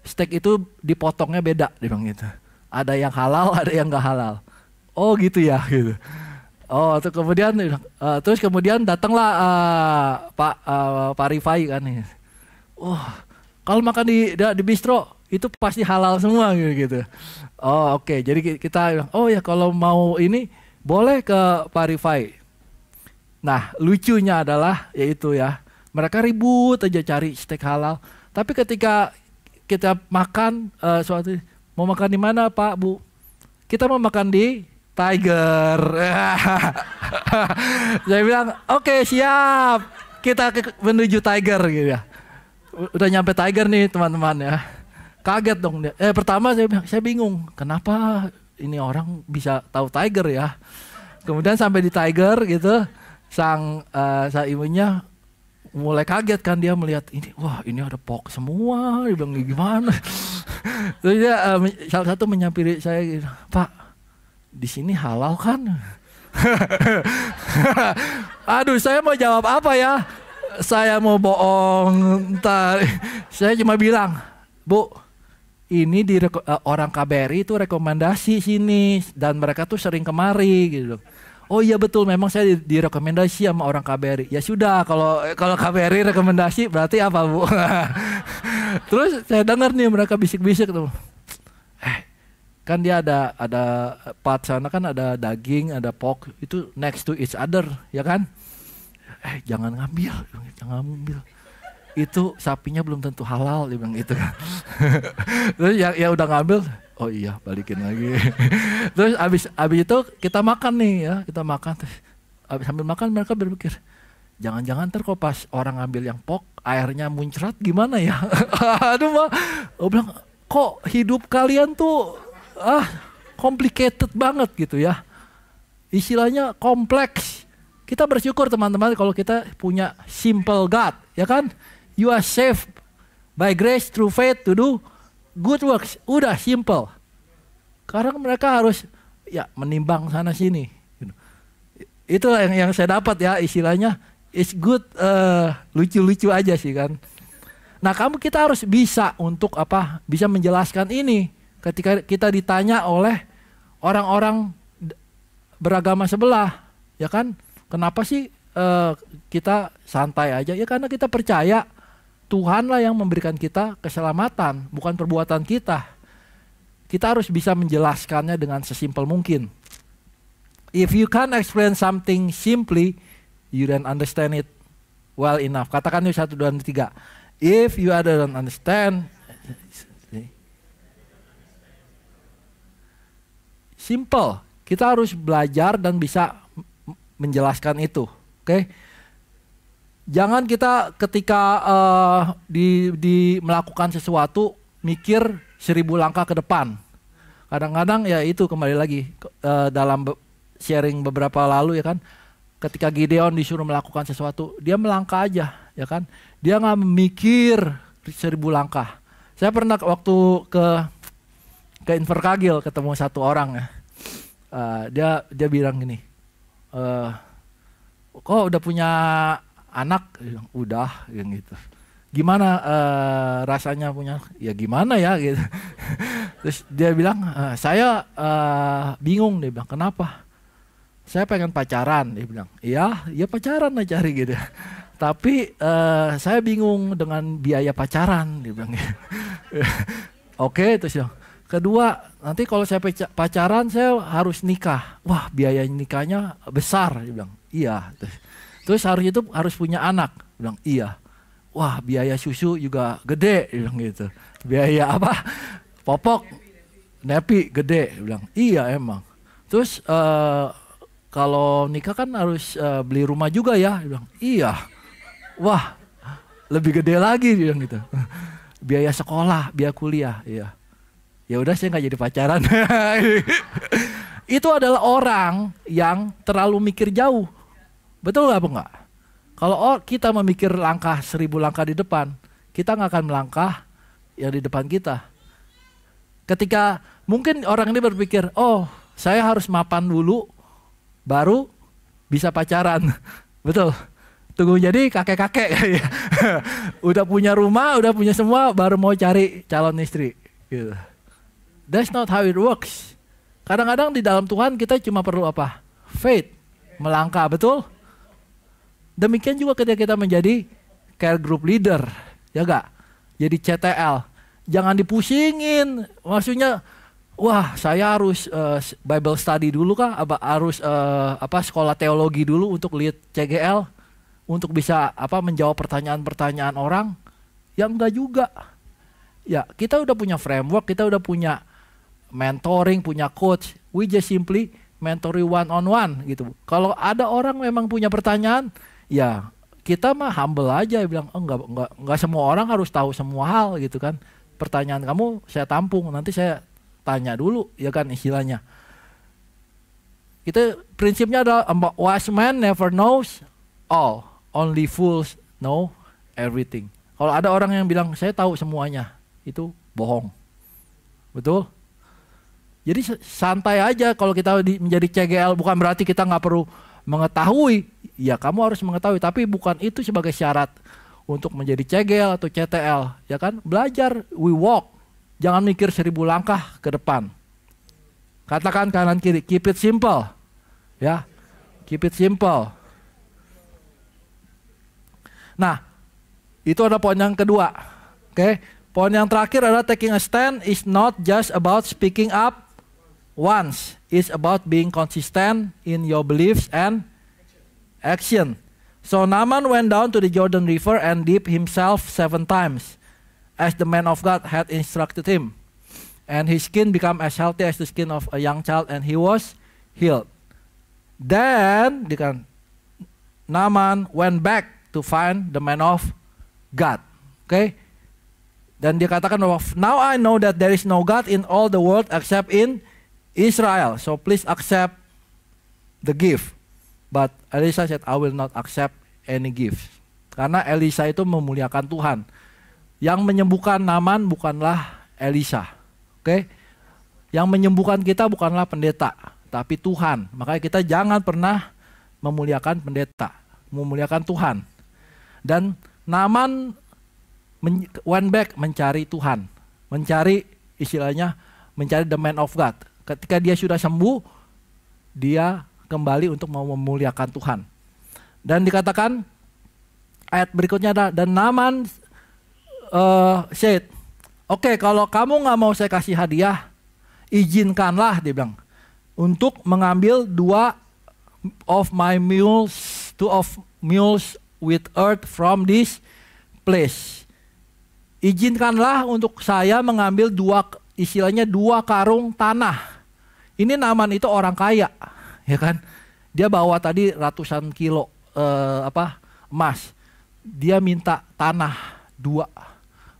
steak itu dipotongnya beda. Dia bilang gitu. Ada yang halal, ada yang enggak halal. Oh gitu ya. Gitu. Oh terus kemudian datanglah Pak Rifai kan. Oh kalau makan di bistro itu pasti halal semua gitu. Oh oke. Jadi kita bilang, oh ya kalau mau ini boleh ke Pak Rifai. Nah lucunya adalah yaitu ya, mereka ribut aja cari steak halal. Tapi ketika kita makan suatu, mau makan di mana Pak Bu? Kita mau makan di Tiger. Saya bilang oke, siap. Kita menuju Tiger gitu ya. Udah nyampe Tiger nih teman-teman ya. Kaget dong dia. Pertama saya bingung, kenapa ini orang bisa tahu Tiger ya. Kemudian sampai di Tiger gitu. Sang ibunya mulai kaget kan, dia melihat ini, wah ini ada pork semua, dia bilang gimana. Terus dia salah satu menyampiri saya gitu, Pak di sini halal kan? Aduh saya mau jawab apa ya? Saya mau bohong, saya cuma bilang, Bu ini orang KBRI itu rekomendasi sini dan mereka tuh sering kemari gitu. Oh iya betul, memang saya direkomendasi sama orang KBRI. Ya sudah, kalau KBRI rekomendasi berarti apa Bu? Terus saya dengar nih mereka bisik-bisik tuh. Kan dia ada part sana kan ada daging, ada pork, itu next to each other, ya kan? Jangan ngambil. Itu sapinya belum tentu halal, dia bilang gitu kan. Terus ya udah ngambil. Oh iya, balikin lagi. Terus abis itu kita makan nih ya, kita makan. Terus sambil makan mereka berpikir, jangan-jangan ntar kalau pas orang ngambil yang pork, airnya muncrat gimana ya? Aduh mah, aku bilang kok hidup kalian tuh complicated banget gitu ya. Istilahnya kompleks. Kita bersyukur teman-teman kalau kita punya simple God, ya kan? You are saved by grace through faith to do good works, udah simple. Karena mereka harus ya menimbang sana sini. Itulah yang saya dapat ya, istilahnya it's good, lucu-lucu aja sih kan. Nah kita harus bisa untuk apa? Bisa menjelaskan ini ketika kita ditanya oleh orang-orang beragama sebelah, ya kan? Kenapa sih kita santai aja? Ya karena kita percaya Tuhanlah yang memberikan kita keselamatan, bukan perbuatan kita. Kita harus bisa menjelaskannya dengan sesimpel mungkin. If you can't explain something simply, you don't understand it well enough. Katakan yuk 1, 2, 3. If you don't understand, simple. Kita harus belajar dan bisa menjelaskan itu. Oke? Jangan kita ketika melakukan sesuatu mikir 1000 langkah ke depan. Kadang-kadang ya itu kembali lagi dalam sharing beberapa lalu ya kan. Ketika Gideon disuruh melakukan sesuatu, dia melangkah aja ya kan. Dia nggak memikir 1000 langkah. Saya pernah waktu ke Invercargill ketemu satu orang ya. Dia bilang gini, kok udah punya anak? Udah gitu. Gimana rasanya punya? Ya gimana ya gitu. Terus dia bilang, saya bingung. Dia bilang, kenapa? Saya pengen pacaran. Dia bilang, iya pacaran lah cari gitu. Tapi saya bingung dengan biaya pacaran. Dia bilang, oke, terus bilang, kedua, nanti kalau saya pacaran saya harus nikah. Wah, biaya nikahnya besar. Dia bilang, iya. Terus harus punya anak. Dia bilang, iya. Wah, biaya susu juga gede. Dia bilang gitu. Biaya apa? Popok, nepi gede. Dia bilang, iya emang. Terus kalau nikah kan harus beli rumah juga ya. Dia bilang, iya. Wah, lebih gede lagi. Dia bilang gitu. Biaya sekolah, biaya kuliah. Iya. Ya udah saya nggak jadi pacaran. Itu adalah orang yang terlalu mikir jauh. Betul apa enggak? Kalau kita memikir langkah 1000 langkah di depan, kita nggak akan melangkah yang di depan kita. Ketika mungkin orang ini berpikir, oh saya harus mapan dulu, baru bisa pacaran. Betul. Tunggu jadi kakek-kakek. Udah punya rumah, udah punya semua, baru mau cari calon istri. Gitu. That's not how it works. Kadang-kadang di dalam Tuhan kita cuma perlu apa? Faith, melangkah, betul? Demikian juga ketika kita menjadi care group leader, ya gak? Jadi CTL, jangan dipusingin. Maksudnya, wah saya harus Bible study dulu kah? Harus sekolah teologi dulu untuk lead CGL, untuk bisa menjawab pertanyaan-pertanyaan orang? Ya enggak juga. Ya kita udah punya framework, kita udah punya mentoring, punya coach. We just simply mentoring one-on-one gitu. Kalau ada orang memang punya pertanyaan, ya kita mah humble aja, bilang enggak semua orang harus tahu semua hal gitu kan. Pertanyaan kamu saya tampung, nanti saya tanya dulu ya kan istilahnya. Itu prinsipnya adalah wise man never knows all, only fools know everything. Kalau ada orang yang bilang saya tahu semuanya, itu bohong. Betul? Jadi santai aja kalau kita menjadi CGL, bukan berarti kita nggak perlu mengetahui. Ya kamu harus mengetahui, tapi bukan itu sebagai syarat untuk menjadi CGL atau CTL. Ya kan, belajar, we walk. Jangan mikir 1000 langkah ke depan. Katakan kanan kiri, keep it simple. Ya, keep it simple. Nah, itu ada poin yang kedua. Oke, poin yang terakhir adalah taking a stand is not just about speaking up once. It's about being consistent in your beliefs and action. So Naaman went down to the Jordan River and dipped himself 7 times, as the man of God had instructed him. And his skin became as healthy as the skin of a young child, and he was healed. Then Naaman went back to find the man of God. Okay? Dan dia katakan bahwa now I know that there is no God in all the world except in Israel. So please accept the gift. But Elisa said, I will not accept any gift. Karena Elisa itu memuliakan Tuhan. Yang menyembuhkan Naaman bukanlah Elisa. Oke? Yang menyembuhkan kita bukanlah pendeta, tapi Tuhan. Makanya kita jangan pernah memuliakan pendeta, memuliakan Tuhan. Dan Naaman went back mencari Tuhan, mencari istilahnya mencari the man of God. Ketika dia sudah sembuh, dia kembali untuk mau memuliakan Tuhan. Dan dikatakan ayat berikutnya adalah, dan Naaman said, oke, kalau kamu nggak mau saya kasih hadiah, izinkanlah, dia bilang, untuk mengambil 2 of mules with earth from this place. Izinkanlah untuk saya mengambil 2 karung tanah. Ini Naaman itu orang kaya, ya kan? Dia bawa tadi ratusan kilo emas. Dia minta tanah 2,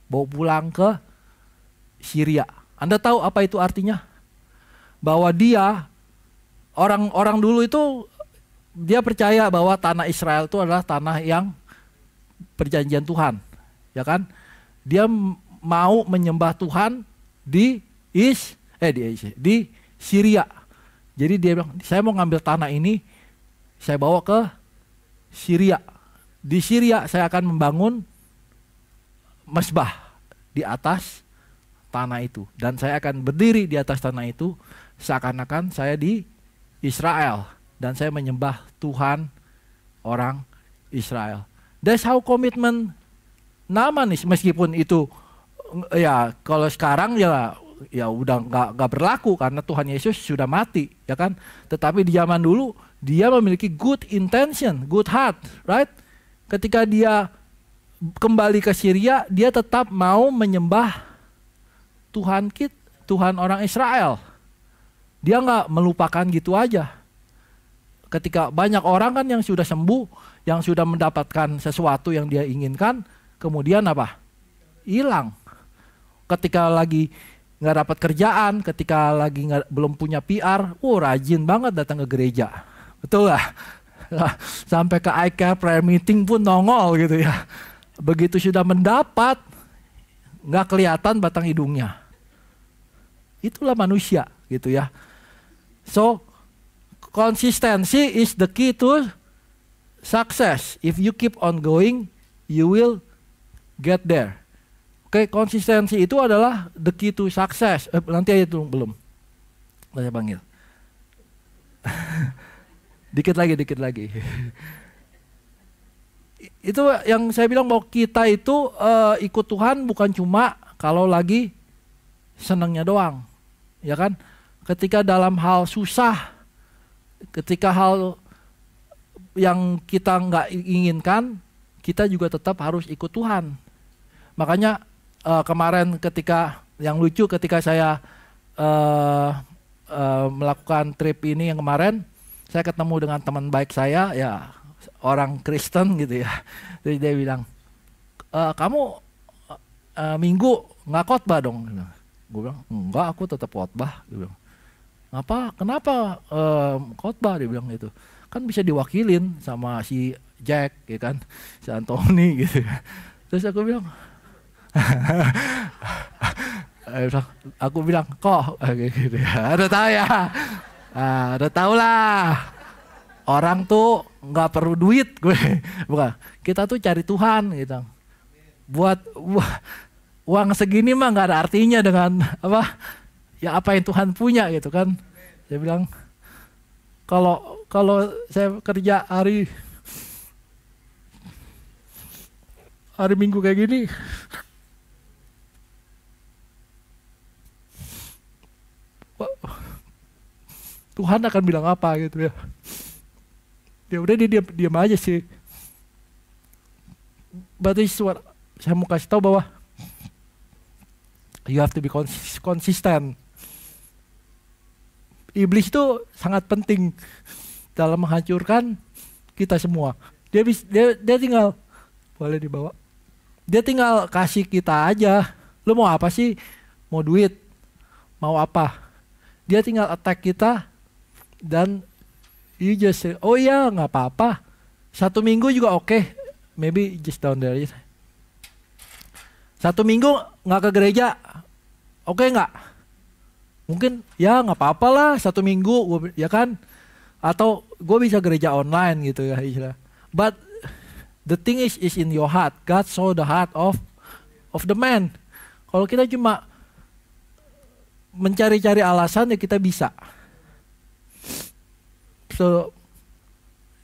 bawa pulang ke Syria. Anda tahu apa itu artinya? Bahwa dia, orang dulu itu, dia percaya bahwa tanah Israel itu adalah tanah yang perjanjian Tuhan, ya kan? Dia mau menyembah Tuhan di Syria. Jadi dia bilang, saya mau ngambil tanah ini, saya bawa ke Syria. Di Syria saya akan membangun mesbah di atas tanah itu. Dan saya akan berdiri di atas tanah itu seakan-akan saya di Israel. Dan saya menyembah Tuhan orang Israel. That's how commitment Naaman, meskipun itu ya kalau sekarang ya udah nggak berlaku karena Tuhan Yesus sudah mati, ya kan? Tetapi di zaman dulu dia memiliki good intention, good heart, right? Ketika dia kembali ke Syria, dia tetap mau menyembah Tuhan orang Israel. Dia nggak melupakan gitu aja. Ketika banyak orang kan yang sudah sembuh, yang sudah mendapatkan sesuatu yang dia inginkan, kemudian apa? Hilang. Ketika lagi nggak dapat kerjaan, ketika lagi belum punya PR, rajin banget datang ke gereja, betul nggak? Sampai ke iCare prayer meeting pun nongol gitu ya. Begitu sudah mendapat, nggak kelihatan batang hidungnya. Itulah manusia gitu ya. So consistency is the key to success. If you keep on going, you will get there. Oke, konsistensi itu adalah the key to success. Nanti aja tuh belum. Saya panggil. Dikit lagi. Itu yang saya bilang bahwa kita itu ikut Tuhan bukan cuma kalau lagi senangnya doang, ya kan? Ketika dalam hal susah, ketika hal yang kita nggak inginkan, kita juga tetap harus ikut Tuhan. Makanya kemarin ketika yang lucu ketika saya melakukan trip ini yang kemarin, saya ketemu dengan teman baik saya, ya orang Kristen gitu ya. Jadi dia bilang, kamu minggu nggak khotbah dong? Gue bilang, enggak, aku tetap khotbah. Dia bilang, kenapa khotbah? Dia bilang gitu. Kan bisa diwakilin sama si Jack, ya kan, si Anthony gitu. Terus aku bilang, kok gitu ya. Udah tahu ya, udah tahu lah. Orang tuh nggak perlu duit, bukan. Kita tuh cari Tuhan gitu. Buat uang segini mah nggak ada artinya dengan apa yang Tuhan punya gitu kan. Saya bilang, kalau saya kerja hari Minggu kayak gini, Tuhan akan bilang apa gitu ya. Ya udah dia diam aja sih. Berarti saya mau kasih tahu bahwa you have to be consistent. Iblis itu sangat penting dalam menghancurkan kita semua. Dia tinggal, boleh dibawa. Dia tinggal kasih kita aja. Lu mau apa sih? Mau duit? Mau apa? Dia tinggal attack kita dan you just say, oh ya nggak apa-apa. 1 minggu juga oke. Maybe just down there. 1 minggu nggak ke gereja, oke nggak? Mungkin ya nggak apa-apa lah 1 minggu, ya kan? Atau gue bisa gereja online gitu ya istilah. But the thing is in your heart. God saw the heart of the man. Kalau kita cuma mencari-cari alasan ya kita bisa. So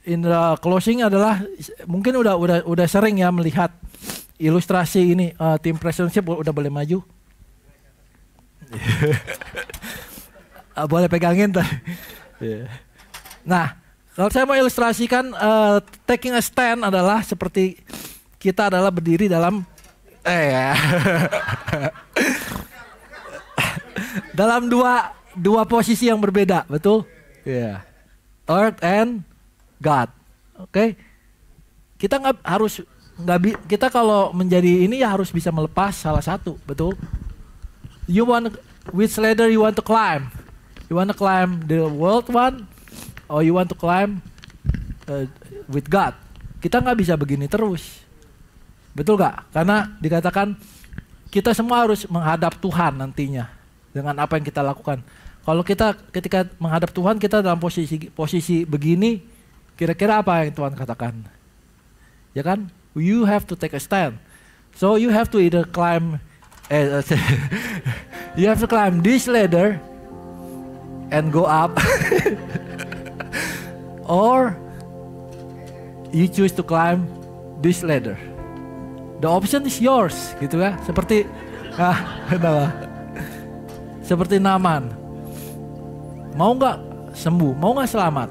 in the closing adalah mungkin udah sering ya melihat ilustrasi ini. Tim Prestonship udah boleh maju. Boleh pegangin tadi. Nah, kalau saya mau ilustrasikan taking a stand adalah seperti kita adalah berdiri dalam dalam dua posisi yang berbeda, betul? Earth and God. Oke. Kita kita kalau menjadi ini ya harus bisa melepas salah satu, betul? Which ladder you want to climb? You want to climb the world one, or you want to climb with God? Kita nggak bisa begini terus, betul nggak? Karena dikatakan kita semua harus menghadap Tuhan nantinya dengan apa yang kita lakukan. Kalau kita ketika menghadap Tuhan kita dalam posisi begini, kira-kira apa yang Tuhan katakan? Ya kan? You have to take a stand. So you have to either climb, you have to climb this ladder and go up, or you choose to climb this ladder. The option is yours, gitu ya. Seperti seperti Naaman. Mau nggak sembuh? Mau nggak selamat?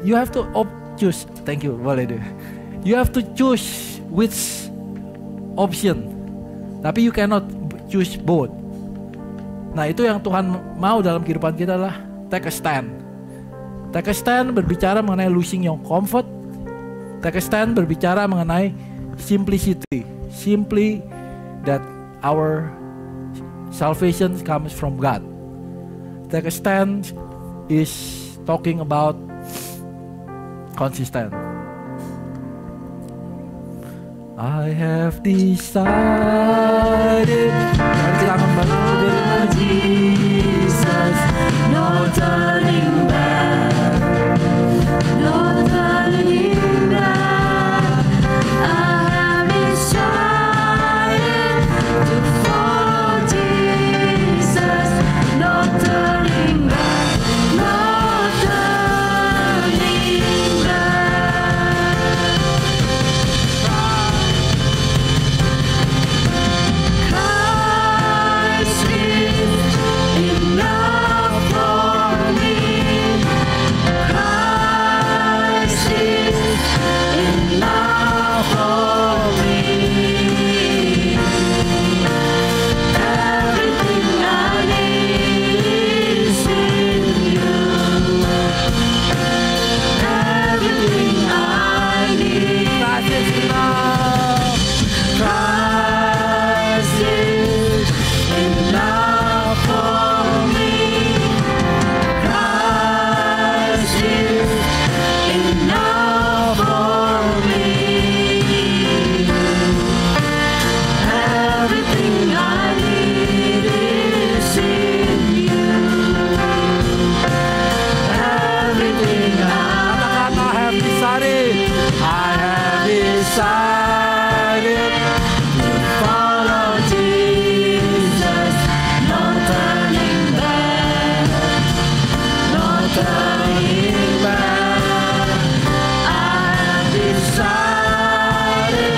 You have to choose. Thank you, boleh deh. You have to choose which option. Tapi you cannot choose both. Nah, itu yang Tuhan mau dalam kehidupan kita adalah take a stand. Take a stand berbicara mengenai losing your comfort. Take a stand berbicara mengenai simplicity. Simply that our salvation comes from God. Take a stand is talking about consistent. I have decided. Mari kita akan berdoa. Jesus, no turning back, no turning back. I have decided to follow Jesus, no turning back, no turning back. Christ is enough for me. Christ is enough for me. Everything I need is in you. Everything I need. Christ is enough. Christ is enough for me. Christ is enough for me. Everything I need is in you. Everything I have decided. I have decided to follow Jesus. No turning back. No turning back. I have decided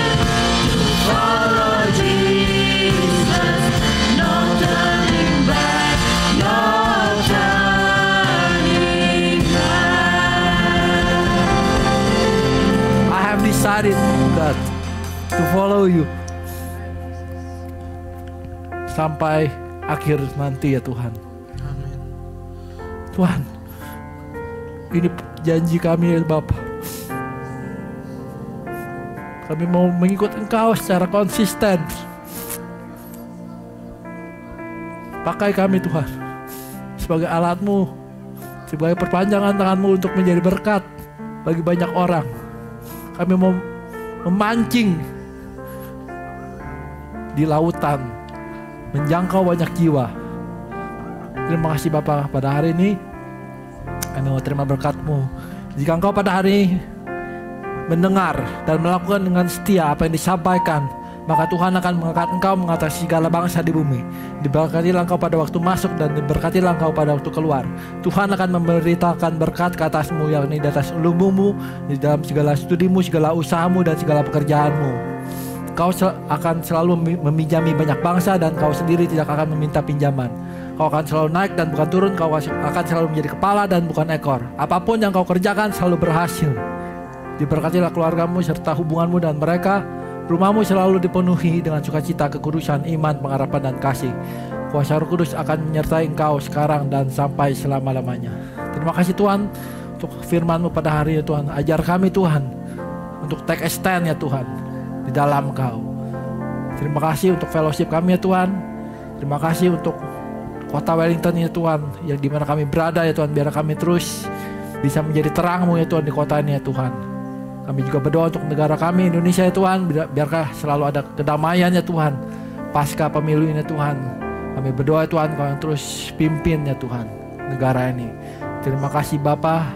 to follow Jesus. No turning back. No turning back. I have decided, God, to follow you sampai akhir nanti ya Tuhan. Tuhan, ini janji kami ya Bapa. Kami mau mengikut Engkau secara konsisten. Pakai kami Tuhan sebagai alat-Mu, sebagai perpanjangan tangan-Mu untuk menjadi berkat bagi banyak orang. Kami mau memancing di lautan, menjangkau banyak jiwa. Terima kasih Bapa pada hari ini. Kami mau terima berkat-Mu. Jika Engkau pada hari ini mendengar dan melakukan dengan setia apa yang disampaikan, maka Tuhan akan mengangkat engkau mengatasi segala bangsa di bumi. Diberkatilah engkau pada waktu masuk dan diberkatilah engkau pada waktu keluar. Tuhan akan memberitakan berkat ke atasmu, yakni di atas ilmumu, di dalam segala studimu, segala usahamu, dan segala pekerjaanmu. Kau akan selalu meminjami banyak bangsa dan kau sendiri tidak akan meminta pinjaman. Kau akan selalu naik dan bukan turun, kau akan selalu menjadi kepala dan bukan ekor. Apapun yang kau kerjakan selalu berhasil. Diberkatilah keluargamu serta hubunganmu dan mereka. Rumahmu selalu dipenuhi dengan sukacita, kekudusan, iman, pengharapan, dan kasih. Kuasa Roh Kudus akan menyertai engkau sekarang dan sampai selama-lamanya. Terima kasih Tuhan untuk firman-Mu pada hari ini Tuhan. Ajar kami Tuhan untuk take a stand ya Tuhan di dalam Engkau. Terima kasih untuk fellowship kami ya Tuhan. Terima kasih untuk kota Wellington ya Tuhan, yang dimana kami berada ya Tuhan. Biar kami terus bisa menjadi terang-Mu ya Tuhan di kota ini ya Tuhan. Kami juga berdoa untuk negara kami Indonesia ya Tuhan, biarkah selalu ada kedamaian ya Tuhan pasca pemilu ini Tuhan. Kami berdoa ya Tuhan, Kau yang terus pimpin ya Tuhan negara ini. Terima kasih Bapa.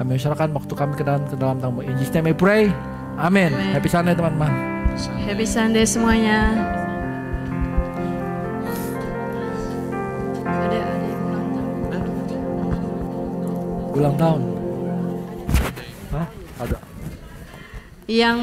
Kami serahkan waktu kami ke dalam tangan-Mu. In Jesus name I pray. Amin. Happy Sunday teman-teman. Happy Sunday semuanya. Ada ulang tahun. Hah? Ada. yang